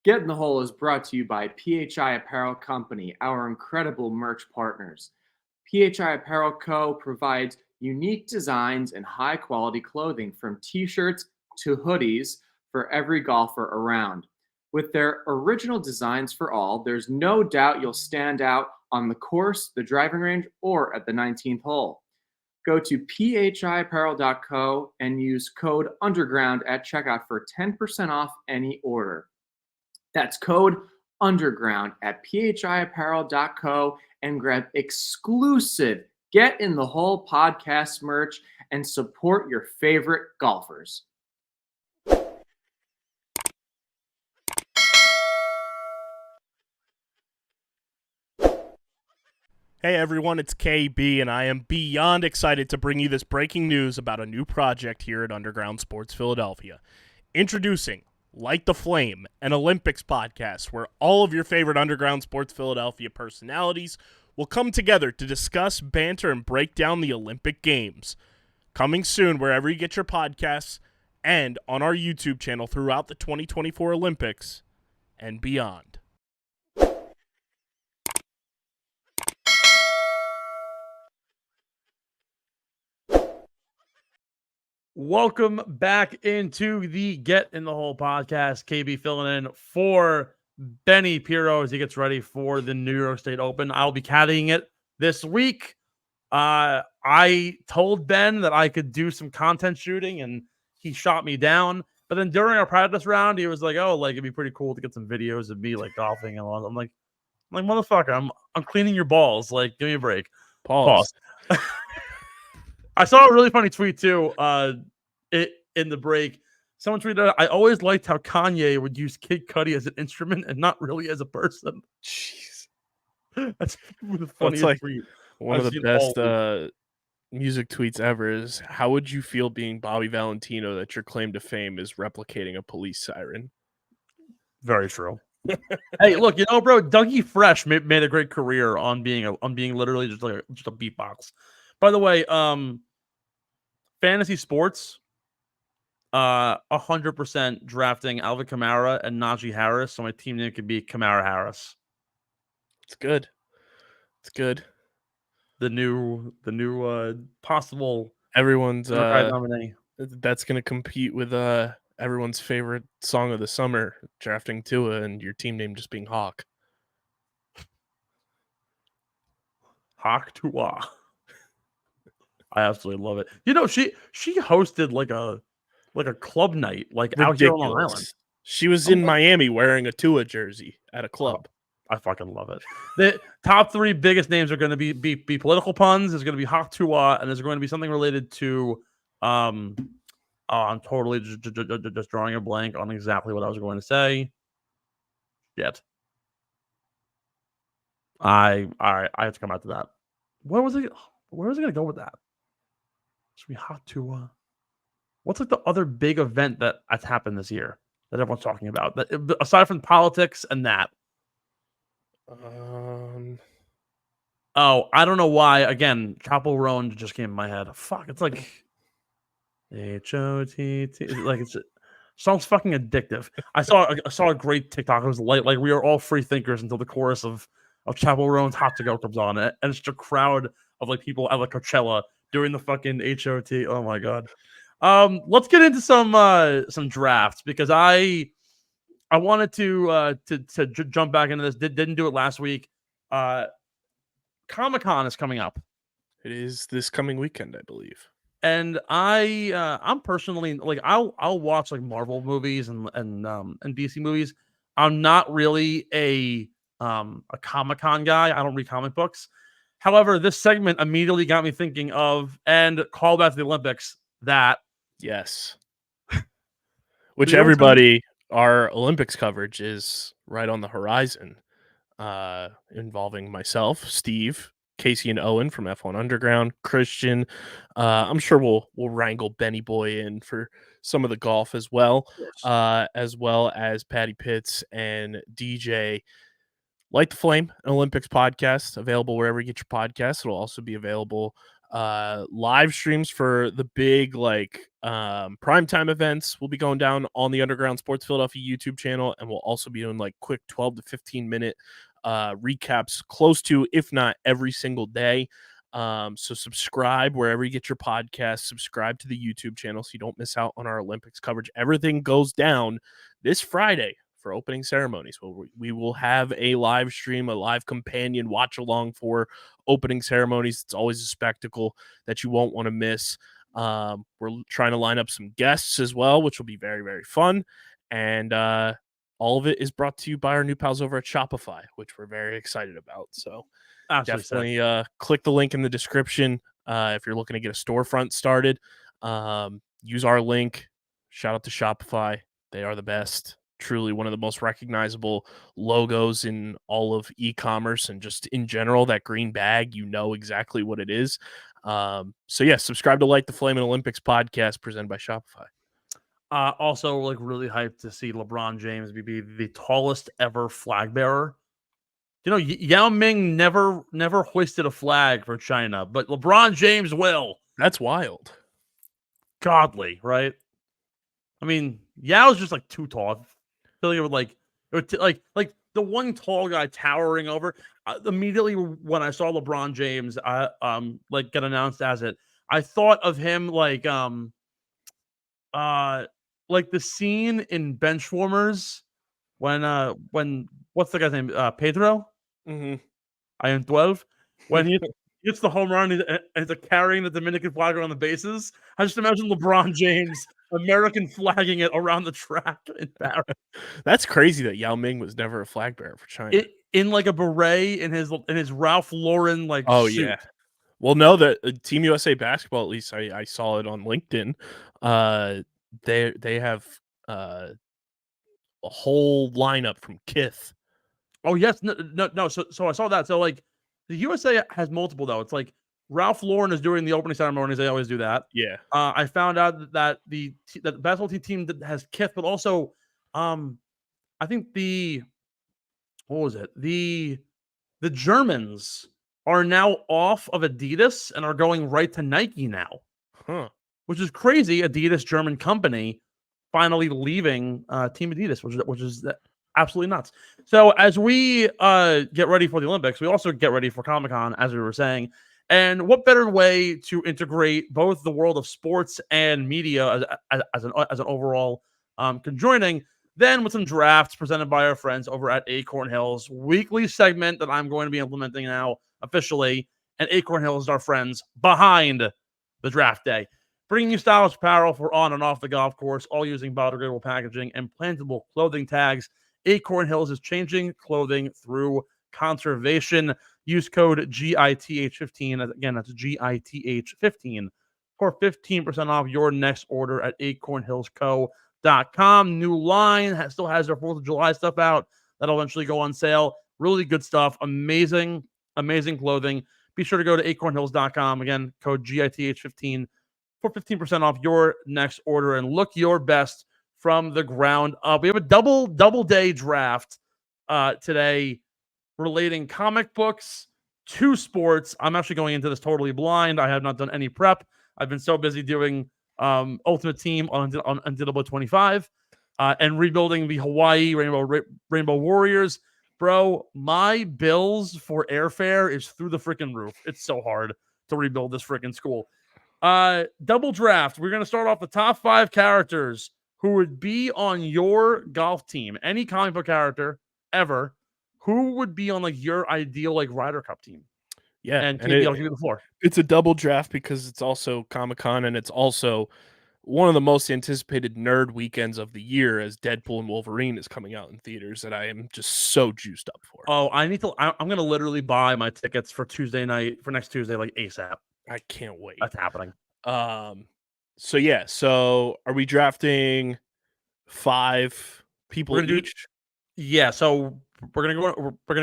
Get in the Hole is brought to you by PHI Apparel Company, our incredible merch partners. PHI Apparel Co. provides unique designs and high-quality clothing from t-shirts to hoodies for every golfer around. With their original designs for all, there's no doubt you'll stand out on the course, the driving range, or at the 19th hole. Go to phiapparel.co and use code UNDERGROUND at checkout for 10% off any order. That's code UNDERGROUND at phiapparel.co and grab exclusive Get in the Hole podcast merch and support your favorite golfers. Hey everyone, it's KB, and I am beyond excited to bring you this breaking news about a new project here at Underground Sports Philadelphia. Introducing Light the Flame, an Olympics podcast where all of your favorite Underground Sports Philadelphia personalities will come together to discuss, banter, and break down the Olympic Games. Coming soon wherever you get your podcasts and on our YouTube channel throughout the 2024 Olympics and beyond. Welcome back into the Get in the Hole podcast. KB filling in for Benny Pirro as he gets ready for the New York State Open. I'll be caddying it this week. I told Ben that I could do some content shooting, and he shot me down. But then during our practice round, he was like, "Oh, like it'd be pretty cool to get some videos of me like golfing." And all. I'm like, motherfucker, I'm cleaning your balls. Like, give me a break. Pause. I saw a really funny tweet too. In the break, someone tweeted, "I always liked how Kanye would use Kid Cudi as an instrument and not really as a person." Jeez. That's the That's funniest like tweet. one I've of the seen all best music tweets ever is, how would you feel being Bobby Valentino that your claim to fame is replicating a police siren? Very true. Hey, look, bro, Dougie Fresh made a great career on being literally just a beatbox. By the way, fantasy sports, 100% drafting Alvin Kamara and Najee Harris, so my team name could be Kamara Harris. It's good. It's good. The new possible Everyone's nominee. that's gonna compete with everyone's favorite song of the summer, drafting Tua, and your team name just being Hawk. Hawk Tua. I absolutely love it. She hosted like a club night, like out here on Long Island. Ridiculous. She was in Miami wearing a Tua jersey at a club. I fucking love it. The top 3 biggest names are going to be political puns. There's going to be Hawk Tua, and there's going to be something related to I'm totally just drawing a blank on exactly what I was going to say. Yet. I have to come out to that. Where was it going to go with that? Should be Hawk Tua. What's like the other big event that's happened this year that everyone's talking about? That, aside from politics and that. Oh, I don't know why. Again, Chapel Roan just came in my head. Fuck, it's like HOTT. Like song's fucking addictive. I saw a great TikTok. It was like we are all free thinkers until the chorus of Chapel Roan's Hot to Go comes on it, and it's just a crowd of like people at like Coachella doing the fucking HOT. Oh my god. Let's get into some drafts because I wanted to jump back into this. Didn't do it last week. Comic-Con is coming up. It is this coming weekend, I believe. And I'm personally like I'll watch like Marvel movies and DC movies. I'm not really a Comic-Con guy. I don't read comic books. However, this segment immediately got me thinking of, and call back to the Olympics, that yes. Which everybody, our Olympics coverage is right on the horizon, involving myself, Steve, Casey and Owen from F1 Underground, Christian. I'm sure we'll wrangle Benny Boy in for some of the golf as well as Patty Pitts and DJ. Light the Flame, an Olympics podcast, available wherever you get your podcasts. It'll also be available live streams for the big primetime events. We'll be going down on the Underground Sports Philadelphia YouTube channel, and we'll also be doing like quick 12 to 15 minute recaps close to, if not every single day. So subscribe wherever you get your podcast. Subscribe to the YouTube channel so you don't miss out on our Olympics coverage. Everything goes down this Friday for opening ceremonies. We will have a live stream, a live companion watch along for opening ceremonies. It's always a spectacle that you won't want to miss. We're trying to line up some guests as well, which will be very, very fun. And all of it is brought to you by our new pals over at Shopify, which we're very excited about. So definitely click the link in the description if you're looking to get a storefront started. Use our link. Shout out to Shopify. They are the best. Truly one of the most recognizable logos in all of e-commerce and just in general. That green bag, you know exactly what it is. So yeah, subscribe to Light the Flame and Olympics podcast presented by Shopify. Also, like really hyped to see LeBron James be the tallest ever flag bearer. Yao Ming never hoisted a flag for China, but LeBron James will. That's wild. Godly, right? I mean, Yao's just like too tall. I feel like it would like the one tall guy towering over. Immediately when I saw LeBron James, get announced as it, I thought of him like the scene in Benchwarmers when what's the guy's name? Pedro. Mm-hmm. I am 12. When he hits the home run and it's carrying the Dominican flag around the bases, I just imagine LeBron James American flagging it around the track in Paris. That's crazy that Yao Ming was never a flag bearer for China. In like a beret in his Ralph Lauren like suit. Yeah. Well, no, the Team USA basketball, at least I saw it on LinkedIn. They have a whole lineup from Kith. Oh yes, no. So I saw that. So like the USA has multiple though. It's like Ralph Lauren is doing the opening ceremonies. They always do that. Yeah. I found out that the basketball team that has Kith, but also, I think what was it? The Germans are now off of Adidas and are going right to Nike now, which is crazy. Adidas, German company, finally leaving Team Adidas, which is absolutely nuts. So as we get ready for the Olympics, we also get ready for Comic-Con, as we were saying. And what better way to integrate both the world of sports and media as an overall conjoining than with some drafts presented by our friends over at Acorn Hills, weekly segment that I'm going to be implementing now officially. And Acorn Hills is our friends behind the draft day, bringing you stylish apparel for on and off the golf course, all using biodegradable packaging and plantable clothing tags. Acorn Hills is changing clothing through conservation. Use code GITH15. Again, that's GITH15 for 15% off your next order at acornhillsco.com. New line still has their 4th of July stuff out. That'll eventually go on sale. Really good stuff. Amazing clothing. Be sure to go to acornhills.com. Again, code GITH15 for 15% off your next order and look your best from the ground up. We have a double day draft today relating comic books to sports. I'm actually going into this totally blind. I have not done any prep. I've been so busy doing Ultimate Team on NCAA 25 and rebuilding the Hawaii Rainbow Warriors. Bro, my bills for airfare is through the freaking roof. It's so hard to rebuild this freaking school. Double draft. We're going to start off the top 5 characters who would be on your golf team. Any comic book character ever. Who would be on like your ideal like Ryder Cup team? Yeah, and KB, I'll give you the floor. It's a double draft because it's also Comic-Con and it's also one of the most anticipated nerd weekends of the year as Deadpool and Wolverine is coming out in theaters that I am just so juiced up for. Oh, I'm going to literally buy my tickets for Tuesday night, for next Tuesday, like ASAP. I can't wait. That's happening. So yeah, so are we drafting 5 people each? Yeah, so we're gonna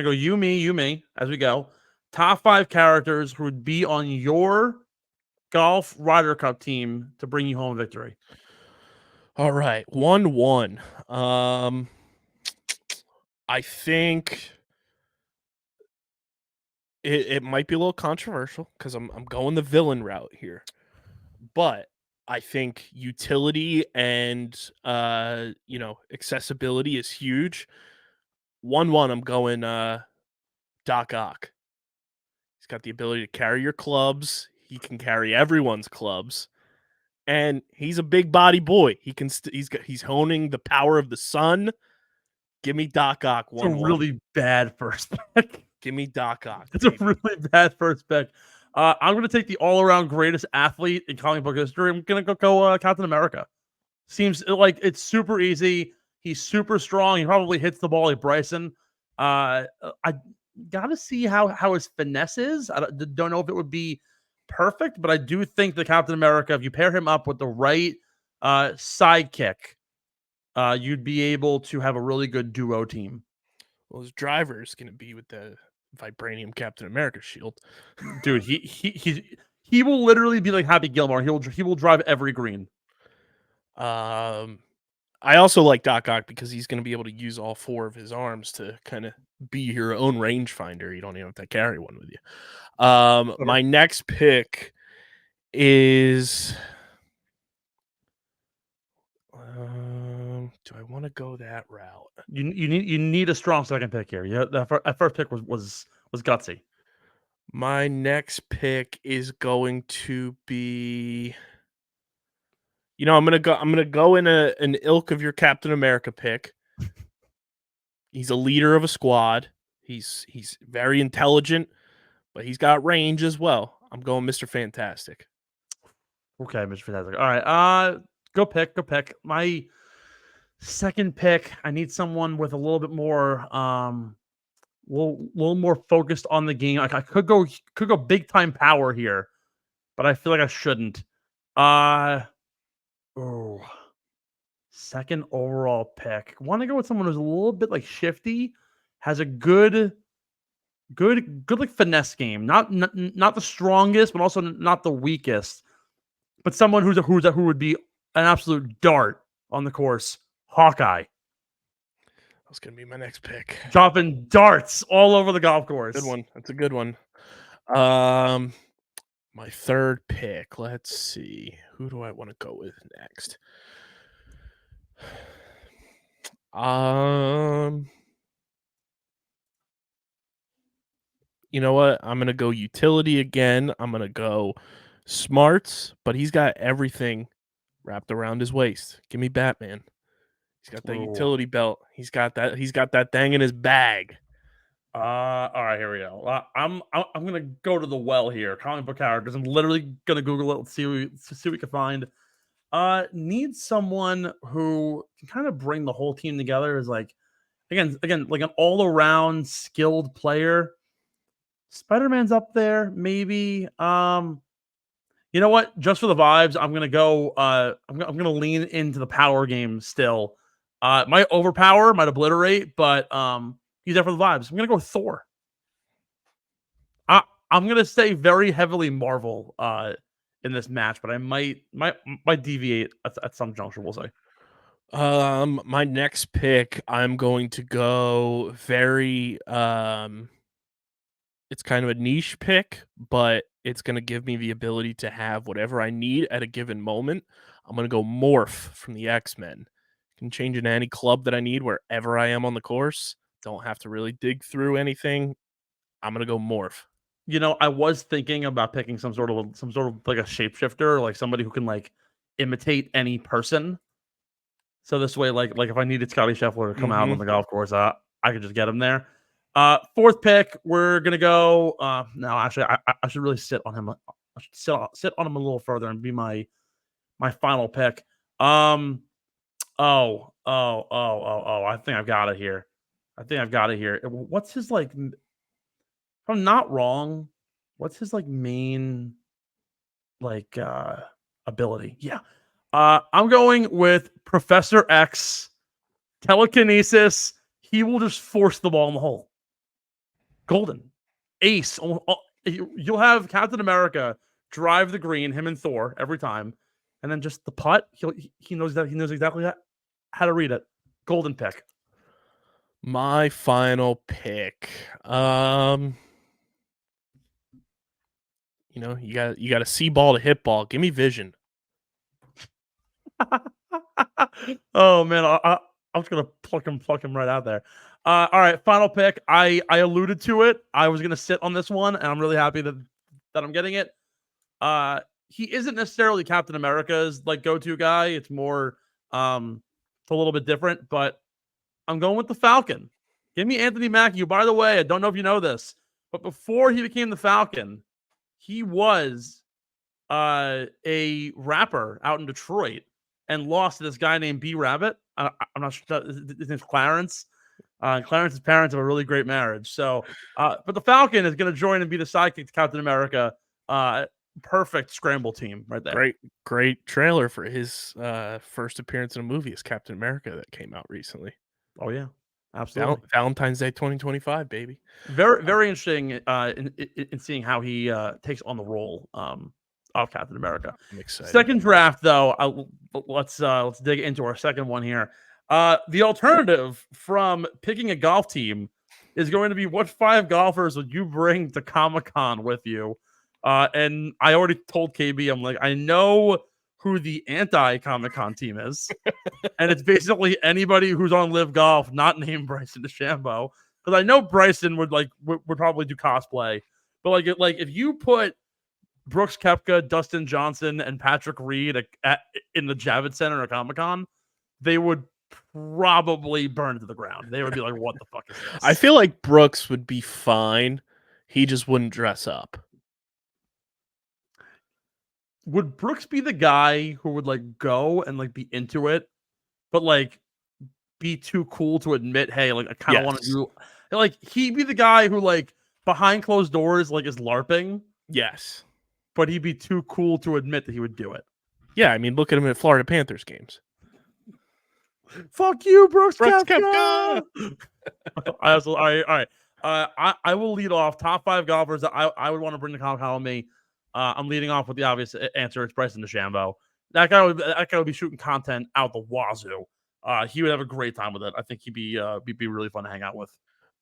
go you, me as we go. Top 5 characters who would be on your golf Ryder Cup team to bring you home victory. All right, 1-1. I think it might be a little controversial because I'm going the villain route here, but I think utility and accessibility is huge. 1-1. I'm going Doc Ock. He's got the ability to carry your clubs. He can carry everyone's clubs, and he's a big body boy. He's honing the power of the sun. Give me Doc Ock. It's a really bad first pick. Give me Doc Ock. It's a really bad first pick. I'm going to take the all-around greatest athlete in comic book history. I'm going to go Captain America. Seems like it's super easy. He's super strong. He probably hits the ball like Bryson. I got to see how his finesse is. I don't know if it would be perfect, but I do think the Captain America, if you pair him up with the right sidekick, you'd be able to have a really good duo team. Well, his driver is going to be with the vibranium Captain America shield. Dude, he will literally be like Happy Gilmore. He will drive every green. I also like Doc Ock because he's going to be able to use all 4 of his arms to kind of be your own rangefinder. You don't even have to carry one with you. My next pick is do I want to go that route? You need a strong second pick here. Yeah, that first pick was gutsy. My next pick is going to be, I'm gonna go in an ilk of your Captain America pick. He's a leader of a squad. He's very intelligent, but he's got range as well. I'm going Mr. Fantastic. Okay, Mr. Fantastic. All right. Go pick. My second pick, I need someone with a little bit more little more focused on the game. Like I could go big time power here, but I feel like I shouldn't. Second overall pick. Want to go with someone who's a little bit like shifty, has a good like finesse game. Not the strongest, but also not the weakest. But someone who would be an absolute dart on the course. Hawkeye. That's gonna be my next pick. Dropping darts all over the golf course. Good one. That's a good one. My third pick. Let's see. Who do I want to go with next? You know what? I'm gonna go utility again. I'm gonna go smarts, but he's got everything wrapped around his waist. Give me Batman. He's got that utility belt. He's got that thing in his bag. All right, here we go. I'm gonna go to the well here. Comic book characters. I'm literally gonna Google it. Let's see what we can find. Need someone who can kind of bring the whole team together. Is like again like an all around skilled player. Spider-Man's up there, maybe. You know what? Just for the vibes, I'm gonna go. I'm gonna lean into the power game still. Might overpower, might obliterate, but he's there for the vibes. I'm gonna go with Thor. I'm gonna stay very heavily Marvel in this match, but I might deviate at some juncture. We'll say. My next pick, I'm going to go very. It's kind of a niche pick, but it's going to give me the ability to have whatever I need at a given moment. I'm going to go Morph from the X-Men. Can change into any club that I need wherever I am on the course. Don't have to really dig through anything. I'm going to go Morph. You know, I was thinking about picking some sort of like a shapeshifter, like somebody who can like imitate any person. So this way, like if I needed Scottie Scheffler to come out on the golf course, I could just get him there. Fourth pick, we're gonna go. No, actually, I should really sit on him. I should sit on him a little further and be my final pick. I think I've got it here. What's his like? If I'm not wrong, what's his like main like ability? Yeah. I'm going with Professor X, telekinesis. He will just force the ball in the hole. Golden. Ace. You'll have Captain America drive the green, him and Thor, every time. And then just the putt, he knows exactly how to read it. Golden pick. My final pick. You know, you got a see ball to hit ball. Give me vision. Oh man, I'm just gonna pluck him right out there. All right, final pick. I alluded to it. I was gonna sit on this one, and I'm really happy that I'm getting it. He isn't necessarily Captain America's like go-to guy. It's more it's a little bit different, but I'm going with the Falcon. Give me Anthony Mackie. By the way, I don't know if you know this, but before he became the Falcon, he was a rapper out in Detroit and lost to this guy named B Rabbit. I'm not sure. His name's Clarence. Clarence's parents have a really great marriage. So, but the Falcon is going to join and be the sidekick to Captain America. Perfect scramble team right there. Great trailer for his first appearance in a movie as Captain America that came out recently. Oh yeah, absolutely. Valentine's Day 2025, baby. Very interesting in seeing how he takes on the role of Captain America. I'm excited. Second draft, though, let's dig into our second one here. The alternative from picking a golf team is going to be what 5 golfers would you bring to Comic-Con with you? And I already told KB, I'm like, I know who the anti-Comic-Con team is. And it's basically anybody who's on Live Golf, not named Bryson DeChambeau. Because I know Bryson would probably do cosplay. But like if you put Brooks Koepka, Dustin Johnson, and Patrick Reed in the Javits Center at Comic-Con, they would probably burn to the ground. They would be like, "What the fuck is this?" I feel like Brooks would be fine. He just wouldn't dress up. Would Brooks be the guy who would like go and like be into it, but like be too cool to admit, hey, like I kind of want to Yes. do, like he'd be the guy who like behind closed doors like is LARPing, Yes. but he'd be too cool to admit that he would do it. Yeah, I mean, look at him at Florida Panthers games. Fuck you, Brooks Brooks Koepka. Koepka! All right. I will lead off top 5 golfers that I would want to bring to Comic-Con with me. I'm leading off with the obvious answer. It's Bryson DeChambeau. That guy would be shooting content out the wazoo. He would have a great time with it. I think he'd be really fun to hang out with.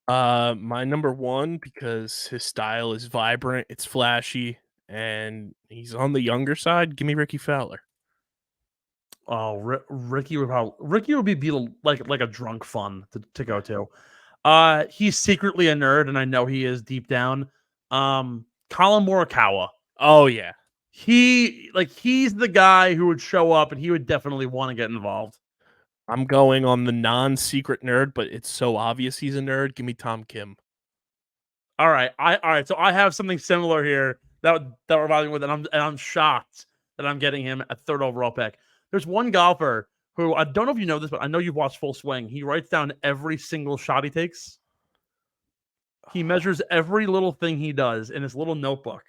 My number 1, because his style is vibrant, it's flashy, and he's on the younger side. Give me Ricky Fowler. Oh, Ricky would be like a drunk fun to go to. He's secretly a nerd, and I know he is deep down. Colin Morikawa. Oh yeah, He's the guy who would show up, and he would definitely want to get involved. I'm going on the non-secret nerd, but it's so obvious he's a nerd. Give me Tom Kim. All right. So I have something similar here that we're vibing with, and I'm shocked that I'm getting him at 3rd overall pick. There's one golfer who I don't know if you know this, but I know you've watched Full Swing. He writes down every single shot he takes. He measures every little thing he does in his little notebook.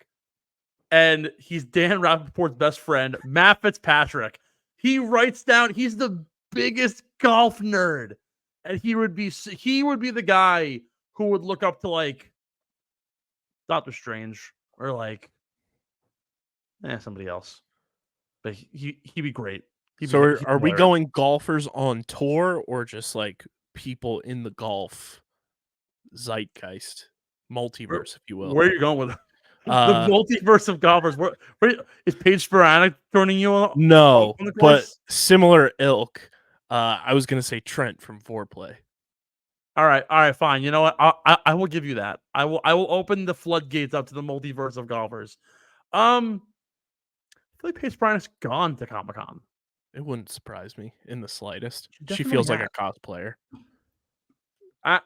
And he's Dan Rappaport's best friend, Matt Fitzpatrick. He writes down, he's the biggest golf nerd. And he would be the guy who would look up to like Doctor Strange or like somebody else. But he'd be great. So are we going golfers on tour or just like people in the golf zeitgeist multiverse, if you will? Where are you going with the multiverse of golfers? Where is Paige Sporanic turning you on? No, on the but course? similar ilk. I was gonna say Trent from Foreplay. All right, fine. You know what? I will give you that. I will open the floodgates up to the multiverse of golfers. I feel like Paige Sporanic's gone to Comic-Con. It wouldn't surprise me in the slightest. She definitely feels like has. a cosplayer.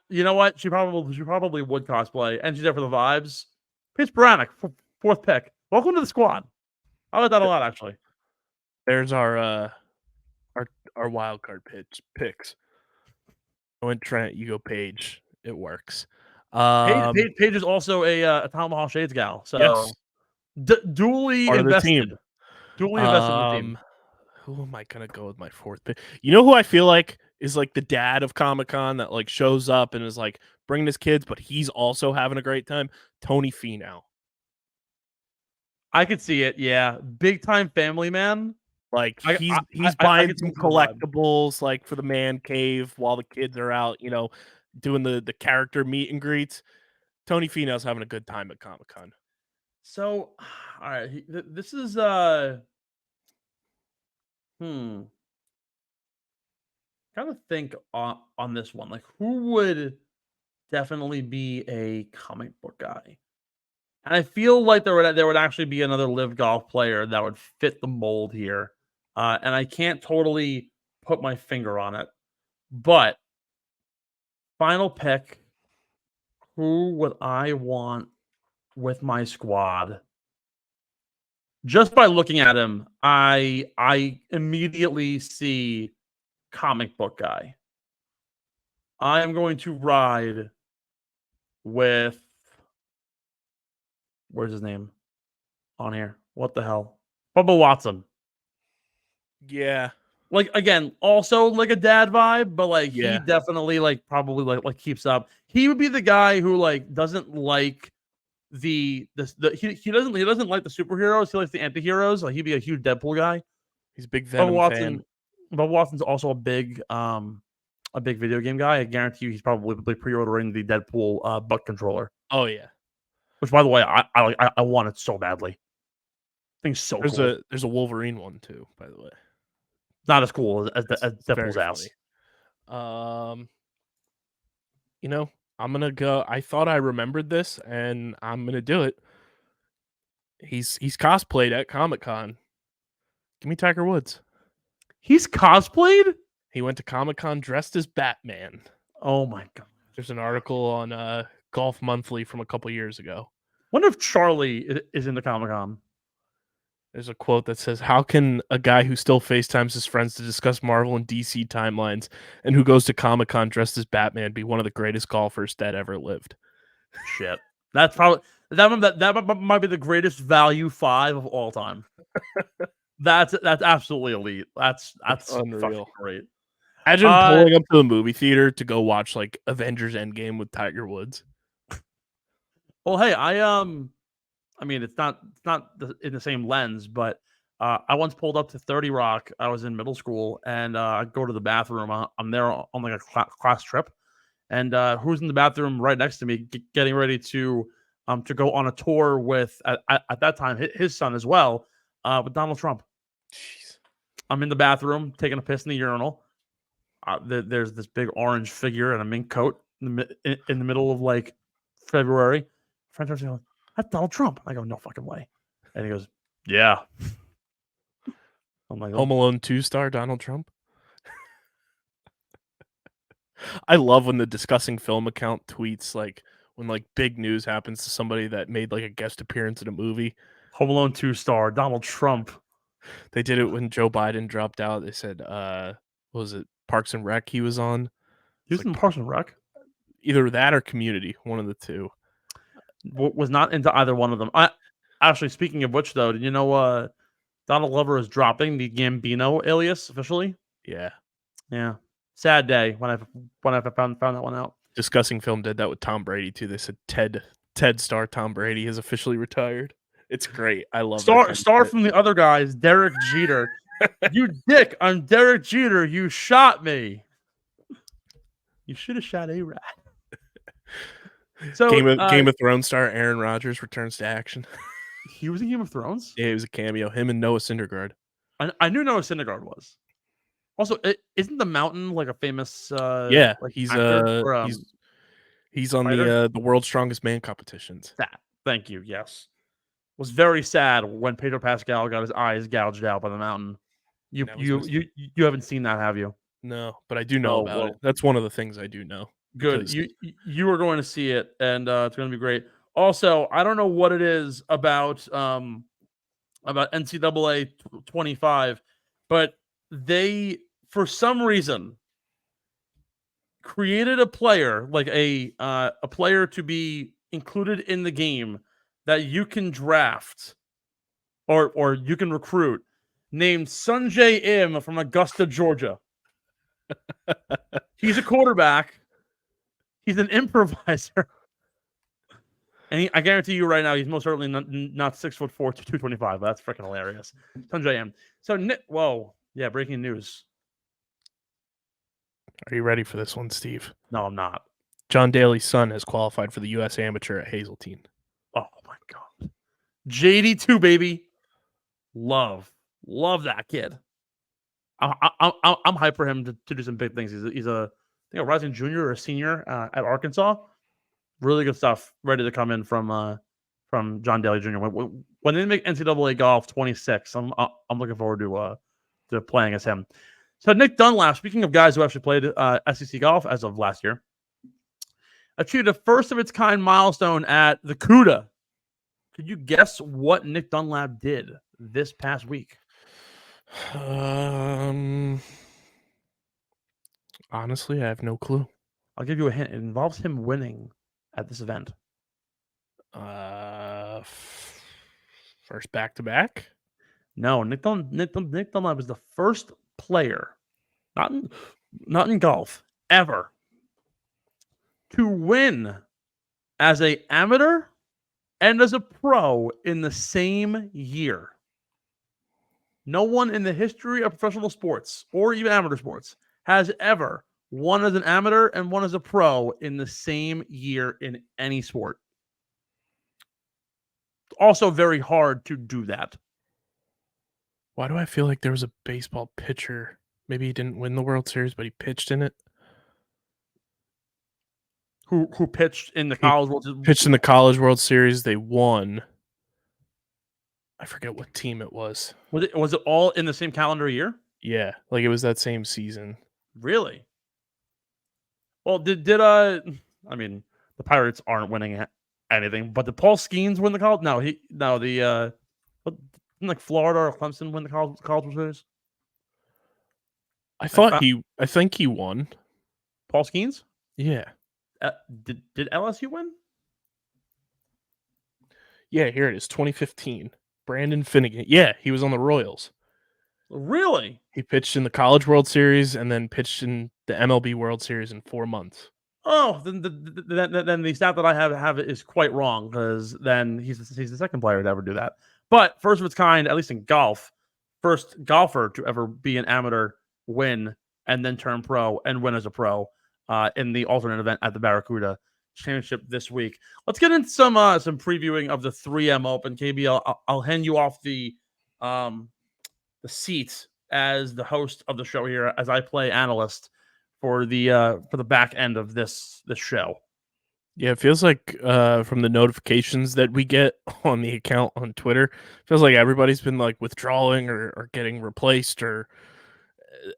You know what? She probably would cosplay, and she's there for the vibes. Paige Sporanic, 4th pick. Welcome to the squad. I like that a lot, actually. There's our wild card picks. I went Trent, you go Paige. It works. Paige is also a Tomahawk Shades gal, so yes. duly Part invested. of the team. Duly invested in the team. Who am I gonna go with my 4th pick? You know who I feel like is like the dad of Comic-Con that like shows up and is like bringing his kids, but he's also having a great time? Tony Finau. I could see it, yeah. Big time family man. Like he's I buying could some see the vibe. collectibles like for the man cave while the kids are out, doing the character meet and greets. Tony Finau's having a good time at Comic-Con. So, all right, this is kind of think on this one. Like, who would definitely be a comic book guy? And I feel like there would actually be another live golf player that would fit the mold here. And I can't totally put my finger on it. But final pick, who would I want with my squad? Just by looking at him, I immediately see comic book guy. I am going to ride with, where's his name on here? What the hell? Bubba Watson. Yeah. Like, again, also like a dad vibe, but like Yeah. he definitely like probably like keeps up. He would be the guy who like doesn't like he doesn't like the superheroes. He likes the anti-heroes. Like he'd be a huge Deadpool guy. He's a big Venom fan. Bubba Watson's also a big video game guy. I guarantee you he's probably pre-ordering the Deadpool butt controller. Oh yeah. Which, by the way, I want it so badly. Thing's so cool. There's a Wolverine one too, by the way. Not as cool as Deadpool's ass. I'm gonna go. I thought I remembered this, and I'm gonna do it. He's cosplayed at Comic-Con. Give me Tiger Woods. He's cosplayed? He went to Comic-Con dressed as Batman. Oh my god! There's an article on Golf Monthly from a couple years ago. Wonder if Charlie is in the Comic-Con. There's a quote that says, "How can a guy who still FaceTimes his friends to discuss Marvel and DC timelines and who goes to Comic-Con dressed as Batman be one of the greatest golfers that ever lived?" Shit, that's probably that might be the greatest value 5 of all time. That's absolutely elite. That's Unreal. fucking great. Imagine pulling up to the movie theater to go watch like Avengers Endgame with Tiger Woods. Well, hey, I mean, it's not in the same lens, but I once pulled up to 30 Rock. I was in middle school, and I go to the bathroom. I'm there on like a class trip, and who's in the bathroom right next to me, getting ready to go on a tour with at that time his son as well, with Donald Trump. Jeez. I'm in the bathroom taking a piss in the urinal. There's this big orange figure in a mink coat in the middle of like February. Friend starts going, "That's Donald Trump." I go, "No fucking way." And he goes, "Yeah." I'm like, Home Alone 2 star Donald Trump. I love when the Discussing Film account tweets like when like big news happens to somebody that made like a guest appearance in a movie. Home Alone 2 star Donald Trump. They did it when Joe Biden dropped out. They said, what was it, Parks and Rec he was on? He was in Parks and Rec. Either that or Community, one of the two. Was not into either one of them. Actually, speaking of which, though, did you know Donald Glover is dropping the Gambino alias officially? Yeah. Yeah. Sad day when I found that one out. Discussing Film did that with Tom Brady too. They said Ted star Tom Brady has officially retired. It's great. I love Star from the other guys, Derek Jeter. You dick! I'm Derek Jeter. You shot me. You should have shot A-Rod. So Game of Thrones star Aaron Rodgers returns to action. He was in Game of Thrones? Yeah, he was a cameo. Him and Noah Syndergaard. I knew Noah Syndergaard was. Also, isn't the Mountain like a famous? Yeah, like he's actor, he's on fighter? the World's Strongest Man competitions. Thank you. Yes, was very sad when Pedro Pascal got his eyes gouged out by the Mountain. You haven't seen that, have you? No, but I do know about it. That's one of the things I do know. Good. You are going to see it, and it's going to be great. Also, I don't know what it is about NCAA 25, but they, for some reason, created a player, like a player to be included in the game that you can draft or you can recruit, named Sunjay Im from Augusta, Georgia. He's a quarterback. He's an improviser. And I guarantee you right now, he's most certainly not 6'4" to 225. But that's freaking hilarious. Sunjay M. So, whoa. Yeah, breaking news. Are you ready for this one, Steve? No, I'm not. John Daly's son has qualified for the U.S. Amateur at Hazeltine. Oh, my God. JD2, baby. Love that kid. I'm hyped for him to do some big things. He's a rising junior or a senior at Arkansas. Really good stuff. Ready to come in from John Daly Jr. When they make NCAA golf 26, I'm looking forward to playing as him. So Nick Dunlap, speaking of guys who actually played SEC golf as of last year, achieved a first of its kind milestone at the CUDA. Could you guess what Nick Dunlap did this past week? Honestly, I have no clue. I'll give you a hint. It involves him winning at this event. First back-to-back? No, Nick Dunlap was the first player, not in golf, ever, to win as an amateur and as a pro in the same year. No one in the history of professional sports or even amateur sports has ever won as an amateur and one as a pro in the same year in any sport. Also very hard to do that. Why do I feel like there was a baseball pitcher? Maybe he didn't win the World Series, but he pitched in it. Who pitched in the College World Series? Pitched in the College World Series. They won. I forget what team it was. Was it all in the same calendar year? Yeah, like it was that same season. Really? Well, I mean, the Pirates aren't winning anything, but did Paul Skeens win the college? Didn't like Florida or Clemson win the college World Series? I thought- think he won. Paul Skeens? Yeah. Did LSU win? Yeah, here it is, 2015. Brandon Finnegan. Yeah, he was on the Royals. Really? He pitched in the College World Series and then pitched in the MLB World Series in 4 months. Oh, then the stat that I have is quite wrong, because then he's the second player to ever do that. But first of its kind, at least in golf, first golfer to ever be an amateur, win, and then turn pro and win as a pro in the alternate event at the Barracuda Championship this week. Let's get into some previewing of the 3M Open. KB, I'll hand you off the seat as the host of the show here, as I play analyst for the back end of this show. Yeah, it feels like from the notifications that we get on the account on Twitter, feels like everybody's been like withdrawing or getting replaced or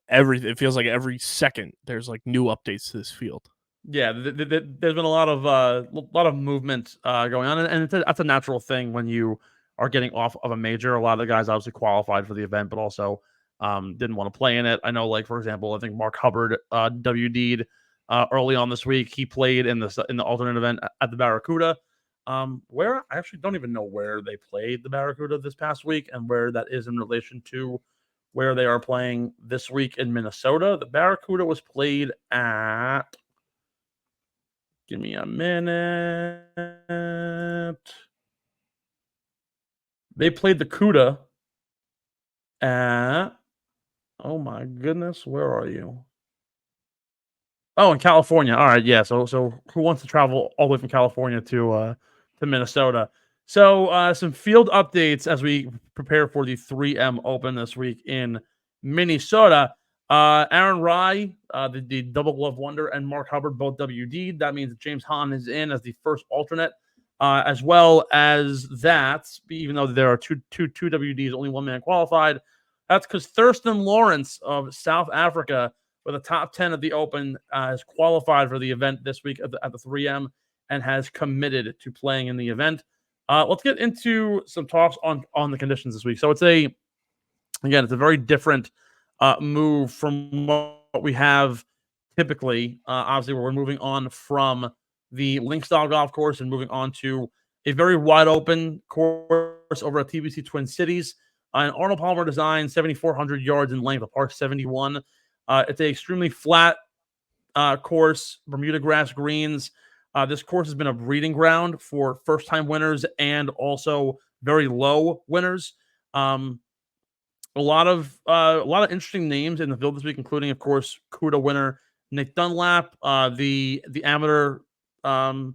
everything. It feels like every second there's like new updates to this field. Yeah, there's been a lot of movement going on, and that's a natural thing when you are getting off of a major. A lot of the guys obviously qualified for the event, but also didn't want to play in it. I know, like, for example, I think Mark Hubbard WD'd early on this week. He played in the alternate event at the Barracuda, where I actually don't even know where they played the Barracuda this past week and where that is in relation to where they are playing this week in Minnesota. The Barracuda was played at... Give me a minute. They played the CUDA at... Oh my goodness, where are you? Oh, in California. All right, yeah. So who wants to travel all the way from California to Minnesota? So some field updates as we prepare for the 3M Open this week in Minnesota. Aaron Rai, the double glove wonder, and Mark Hubbard both WD'd. That means that James Hahn is in as the first alternate, as well as that. Even though there are two WDs, only one man qualified. That's because Thurston Lawrence of South Africa, with a top 10 of the Open, has qualified for the event this week at the 3M and has committed to playing in the event. Let's get into some talks on the conditions this week. So it's a very different move from what we have typically. Obviously, we're moving on from the link style golf course and moving on to a very wide open course over at TBC Twin Cities. An Arnold Palmer design, 7,400 yards in length, a par 71. It's an extremely flat course, Bermuda grass greens. This course has been a breeding ground for first-time winners and also very low winners. A lot of interesting names in the field this week, including, of course, CUDA winner Nick Dunlap, the amateur phenom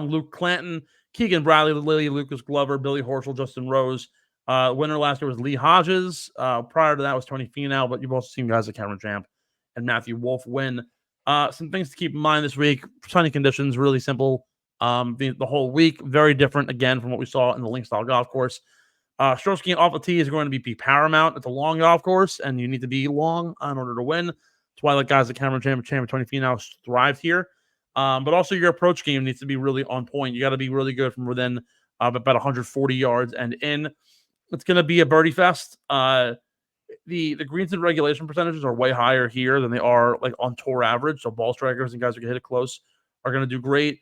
Luke Clanton, Keegan Bradley, Lily, Lucas Glover, Billy Horschel, Justin Rose. Winner last year was Lee Hodges. Prior to that was Tony Finau, but you've also seen guys like Cameron Champ and Matthew Wolf win. Some things to keep in mind this week: sunny conditions, really simple. The whole week, very different again from what we saw in the link style golf course. Stroke skiing off the tee is going to be paramount. It's a long golf course, and you need to be long in order to win. That's why guys like Cameron Champ and Tony Finau thrived here. But also your approach game needs to be really on point. You got to be really good from within about 140 yards and in. It's going to be a birdie fest. The greens and regulation percentages are way higher here than they are like on tour average. So ball strikers and guys who can hit it close are going to do great.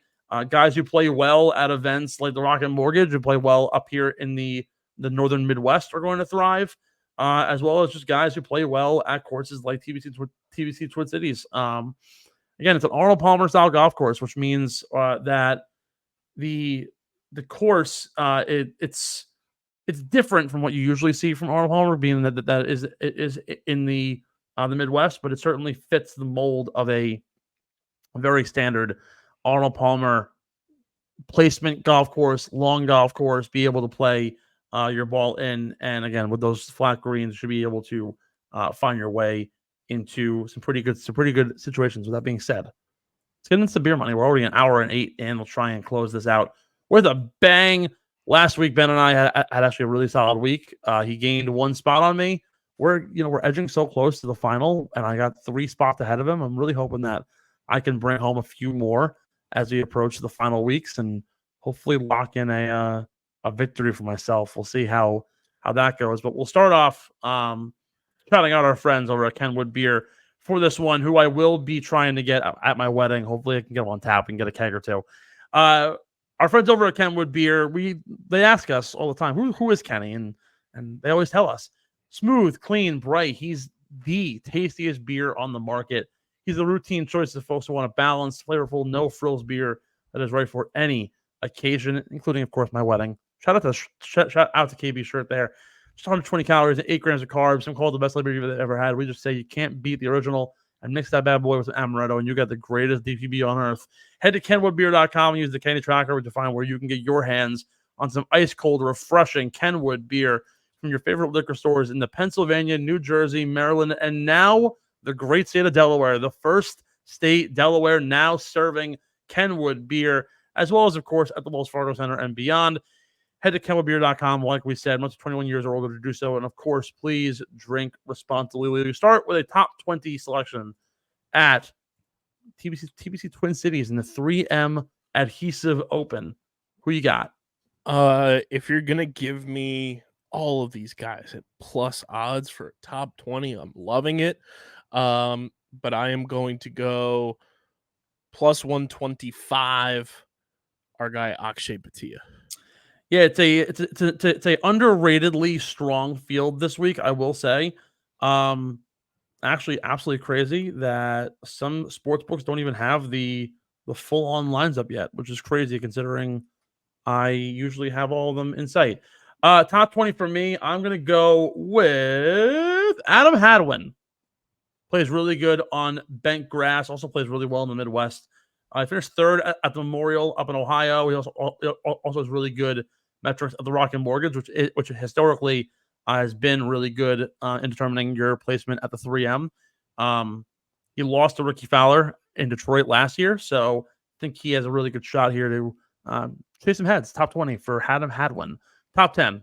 Guys who play well at events like the Rocket Mortgage, who play well up here in the northern Midwest, are going to thrive, as well as just guys who play well at courses like TBC Twin Cities. Again, it's an Arnold Palmer style golf course, which means that the course it's different from what you usually see from Arnold Palmer, being that is in the Midwest, but it certainly fits the mold of a very standard Arnold Palmer placement golf course, long golf course, be able to play your ball in, and again with those flat greens, should be able to find your way into some pretty good situations. With that being said, let's get into the beer money. We're already an hour and 8 in. We'll try and close this out with a bang. Last week, Ben and I had actually a really solid week. He gained one spot on me, we're edging so close to the final, and I got 3 spots ahead of him. I'm really hoping that I can bring home a few more as we approach the final weeks and hopefully lock in a victory for myself. We'll see how that goes, but we'll start off shouting out our friends over at Kenwood Beer for this one, who I will be trying to get at my wedding. Hopefully I can get them on tap and get a keg or two. Our friends over at Kenwood Beer, they ask us all the time, who is Kenny? And they always tell us, smooth, clean, bright. He's the tastiest beer on the market. He's a routine choice of folks who want a balanced, flavorful, no frills beer that is right for any occasion, including, of course, my wedding. Shout out to KB's shirt there. Just 120 calories and 8 grams of carbs. Some call it the best beer you've ever had. We just say you can't beat the original, and mix that bad boy with an amaretto, and you got the greatest DPB on earth. Head to kenwoodbeer.com and use the Kenny Tracker to find where you can get your hands on some ice cold, refreshing Kenwood beer from your favorite liquor stores in the Pennsylvania, New Jersey, Maryland, and now the great state of Delaware, the first state, Delaware, now serving Kenwood beer, as well as, of course, at the Wells Fargo Center and beyond. Head to kenwoodbeer.com, like we said, must be 21 years or older to do so. And, of course, please drink responsibly. We start with a top 20 selection at TBC Twin Cities in the 3M Adhesive Open. Who you got? If you're going to give me all of these guys at plus odds for top 20, I'm loving it. But I am going to go plus 125, our guy Akshay Bhatia. Yeah, it's a underratedly strong field this week, I will say. Actually, absolutely crazy that some sports books don't even have the full-on lines up yet, which is crazy considering I usually have all of them in sight. Top 20 for me, I'm going to go with Adam Hadwin. Plays really good on bent grass, also plays really well in the Midwest. I finished third at the Memorial up in Ohio. He also has really good metrics of the Rocket Mortgage, which historically has been really good in determining your placement at the 3M. He lost to Ricky Fowler in Detroit last year, so I think he has a really good shot here to chase some heads. Top 20 for Adam Hadwin. Top 10.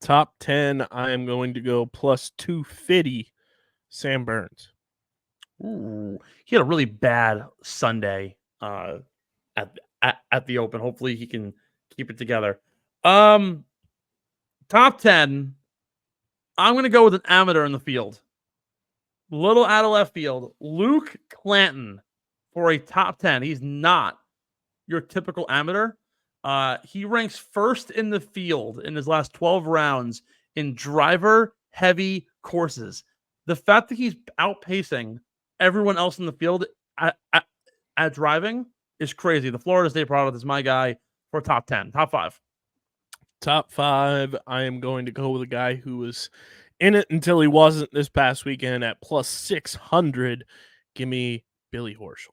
Top 10, I am going to go plus 250, Sam Burns. Ooh, he had a really bad Sunday at the Open. Hopefully he can keep it together. Top 10, I'm going to go with an amateur in the field. Little out of left field, Luke Clanton for a top 10. He's not your typical amateur. He ranks first in the field in his last 12 rounds in driver-heavy courses. The fact that he's outpacing everyone else in the field at driving is crazy. The Florida State product is my guy for top 10. Top 5. Top 5, I am going to go with a guy who was in it until he wasn't this past weekend at plus 600. Give me Billy Horschel.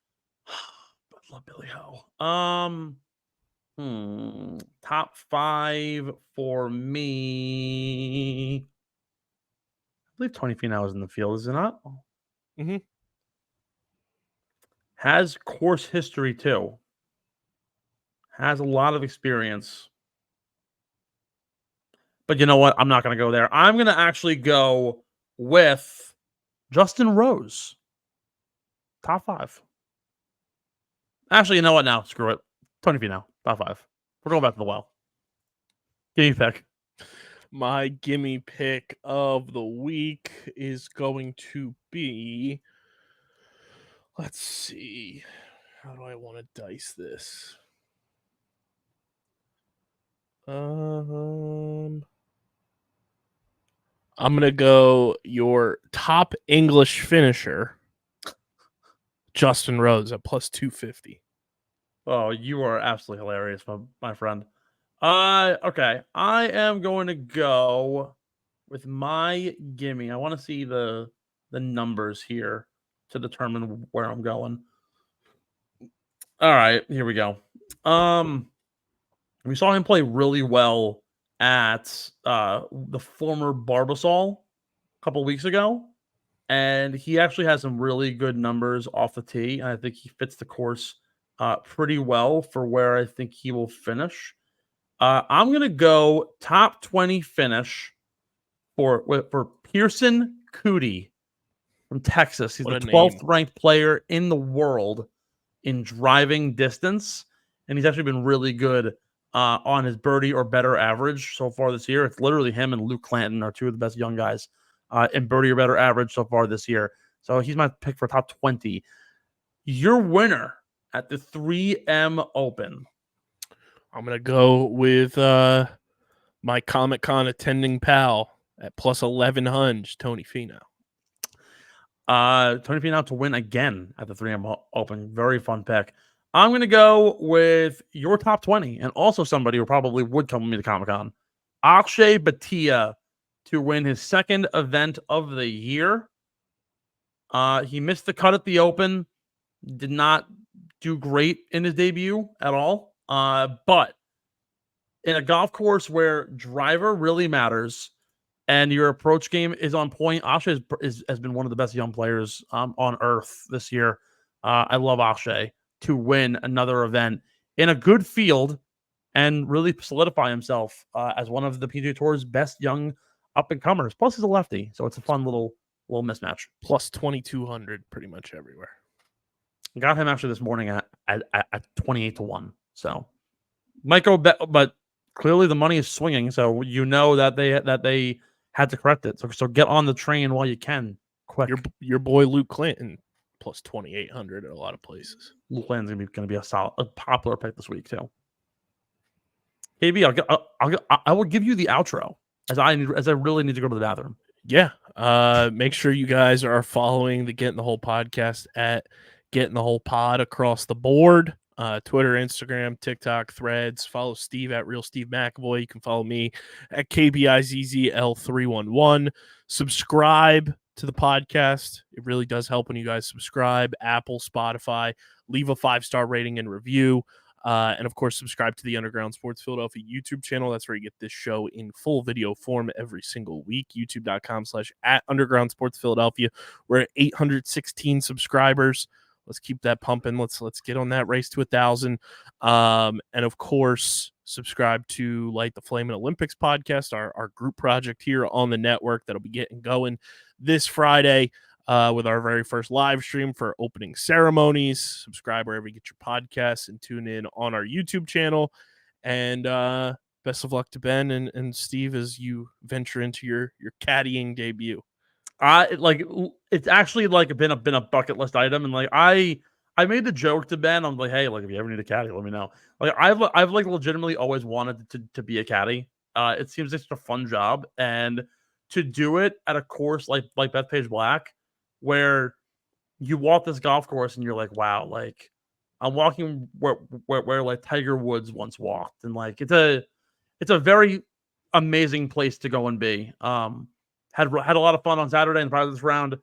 I love Billy Ho. Top 5 for me. I believe Tony Finau is in the field, is it not? Mm-hmm. Has course history too. Has a lot of experience. But you know what? I'm not going to go there. I'm going to actually go with Justin Rose. Top 5. Actually, you know what now? Screw it. Tony Finau. Top 5. We're going back to the well. Give me a pick. My gimme pick of the week is going to be, let's see, how do I want to dice this? I'm going to go your top English finisher, Justin Rose, at plus 250. Oh, you are absolutely hilarious, my friend. Okay. I am going to go with my gimme. I want to see the numbers here to determine where I'm going. All right, here we go. We saw him play really well at the former Barbasol a couple weeks ago, and he actually has some really good numbers off the tee, and I think he fits the course pretty well for where I think he will finish. I'm going to go top 20 finish for Pearson Cootie from Texas. He's What the a 12th name. ranked player in the world in driving distance, and he's actually been really good on his birdie or better average so far this year. It's literally him and Luke Clanton are two of the best young guys in birdie or better average so far this year. So he's my pick for top 20. Your winner at the 3M Open. I'm going to go with my Comic-Con attending pal at plus 1100, Tony Finau. Tony Finau to win again at the 3M Open. Very fun pick. I'm going to go with your top 20 and also somebody who probably would come with me to Comic-Con. Akshay Bhatia to win his second event of the year. He missed the cut at the Open. Did not do great in his debut at all. But in a golf course where driver really matters and your approach game is on point, Akshay has been one of the best young players on earth this year. I love Akshay to win another event in a good field and really solidify himself as one of the PGA Tour's best young up-and-comers. Plus, he's a lefty, so it's a fun little mismatch. Plus 2,200 pretty much everywhere. Got him actually this morning at 28-1. So might go bet, but clearly the money is swinging. So you know that they had to correct it. So get on the train while you can. Quick. Your boy Luke Clinton plus 2,800 at a lot of places. Luke Clinton's gonna be a popular pick this week too. KB, I will give you the outro as I really need to go to the bathroom. Yeah. Make sure you guys are following the Get in the Hole podcast at Get in the Hole Pod across the board. Twitter, Instagram, TikTok, Threads. Follow Steve at Real Steve McAvoy. You can follow me at KBIZZL311. Subscribe to the podcast. It really does help when you guys subscribe. Apple, Spotify. Leave a 5-star rating and review. And of course, subscribe to the Underground Sports Philadelphia YouTube channel. That's where you get this show in full video form every single week. YouTube.com/@Underground Sports Philadelphia. We're at 816 subscribers. Let's keep that pumping. Let's get on that race to 1,000. And of course, subscribe to Light the Flame and Olympics podcast, our group project here on the network that'll be getting going this Friday with our very first live stream for opening ceremonies. Subscribe wherever you get your podcasts and tune in on our YouTube channel. And best of luck to Ben and Steve as you venture into your caddying debut. It's actually been a bucket list item, and I made the joke to Ben. I'm like, hey, if you ever need a caddy, let me know. I've legitimately always wanted to be a caddy. It seems like such a fun job, and to do it at a course like Bethpage Black, where you walk this golf course and you're like, wow, I'm walking where Tiger Woods once walked, and it's a very amazing place to go and be. Had a lot of fun on Saturday and part of this round.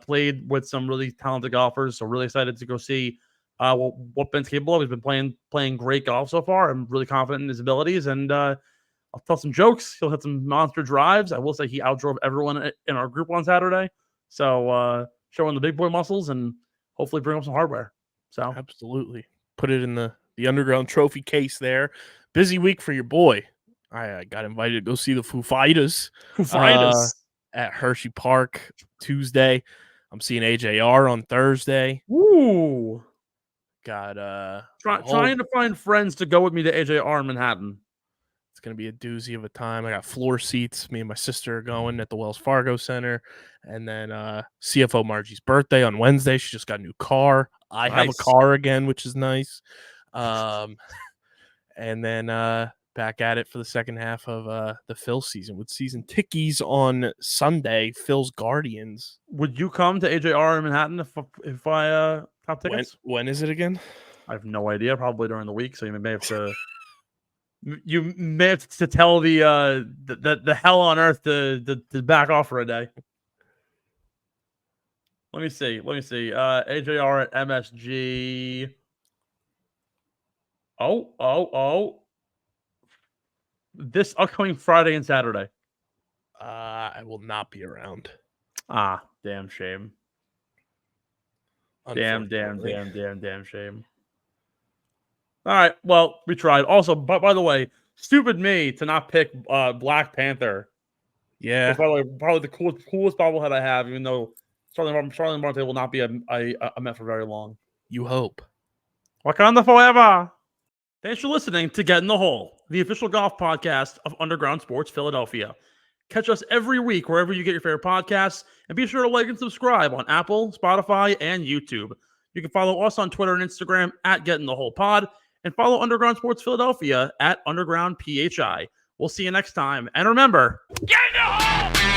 Played with some really talented golfers, so really excited to go see what Ben's capable of. He's been playing great golf so far. I'm really confident in his abilities, and I'll tell some jokes. He'll hit some monster drives. I will say he outdrove everyone in our group on Saturday, so showing the big boy muscles and hopefully bring up some hardware. So absolutely put it in the Underground Trophy case there. Busy week for your boy. I got invited to go see the Foo Fighters. At Hershey Park Tuesday. I'm seeing AJR on Thursday. Ooh. Got trying to find friends to go with me to AJR in Manhattan. It's gonna be a doozy of a time. I got floor seats. Me and my sister are going at the Wells Fargo Center. And then CFO Margie's birthday on Wednesday. She just got a new car. I have a car again, which is nice. And then back at it for the second half of the Phil season with season tickies on Sunday. Phil's Guardians. Would you come to AJR in Manhattan if I top tickets? When is it again? I have no idea. Probably during the week. So you may have to tell the hell on earth to back off for a day. Let me see. AJR at MSG. Oh. This upcoming Friday and Saturday. I will not be around. Damn shame. Damn shame. All right. Well, we tried. Also, by the way, stupid me to not pick Black Panther Yeah. It's probably the coolest bobblehead I have, even though Charlie Marte will not be a Met for very long. You hope. Wakanda forever. Thanks for listening to Get in the Hole, the official golf podcast of Underground Sports Philadelphia. Catch us every week wherever you get your favorite podcasts, and be sure to like and subscribe on Apple, Spotify, and YouTube. You can follow us on Twitter and Instagram at Get in the Hole Pod, and follow Underground Sports Philadelphia at Underground PHI. We'll see you next time, and remember, get in the hole!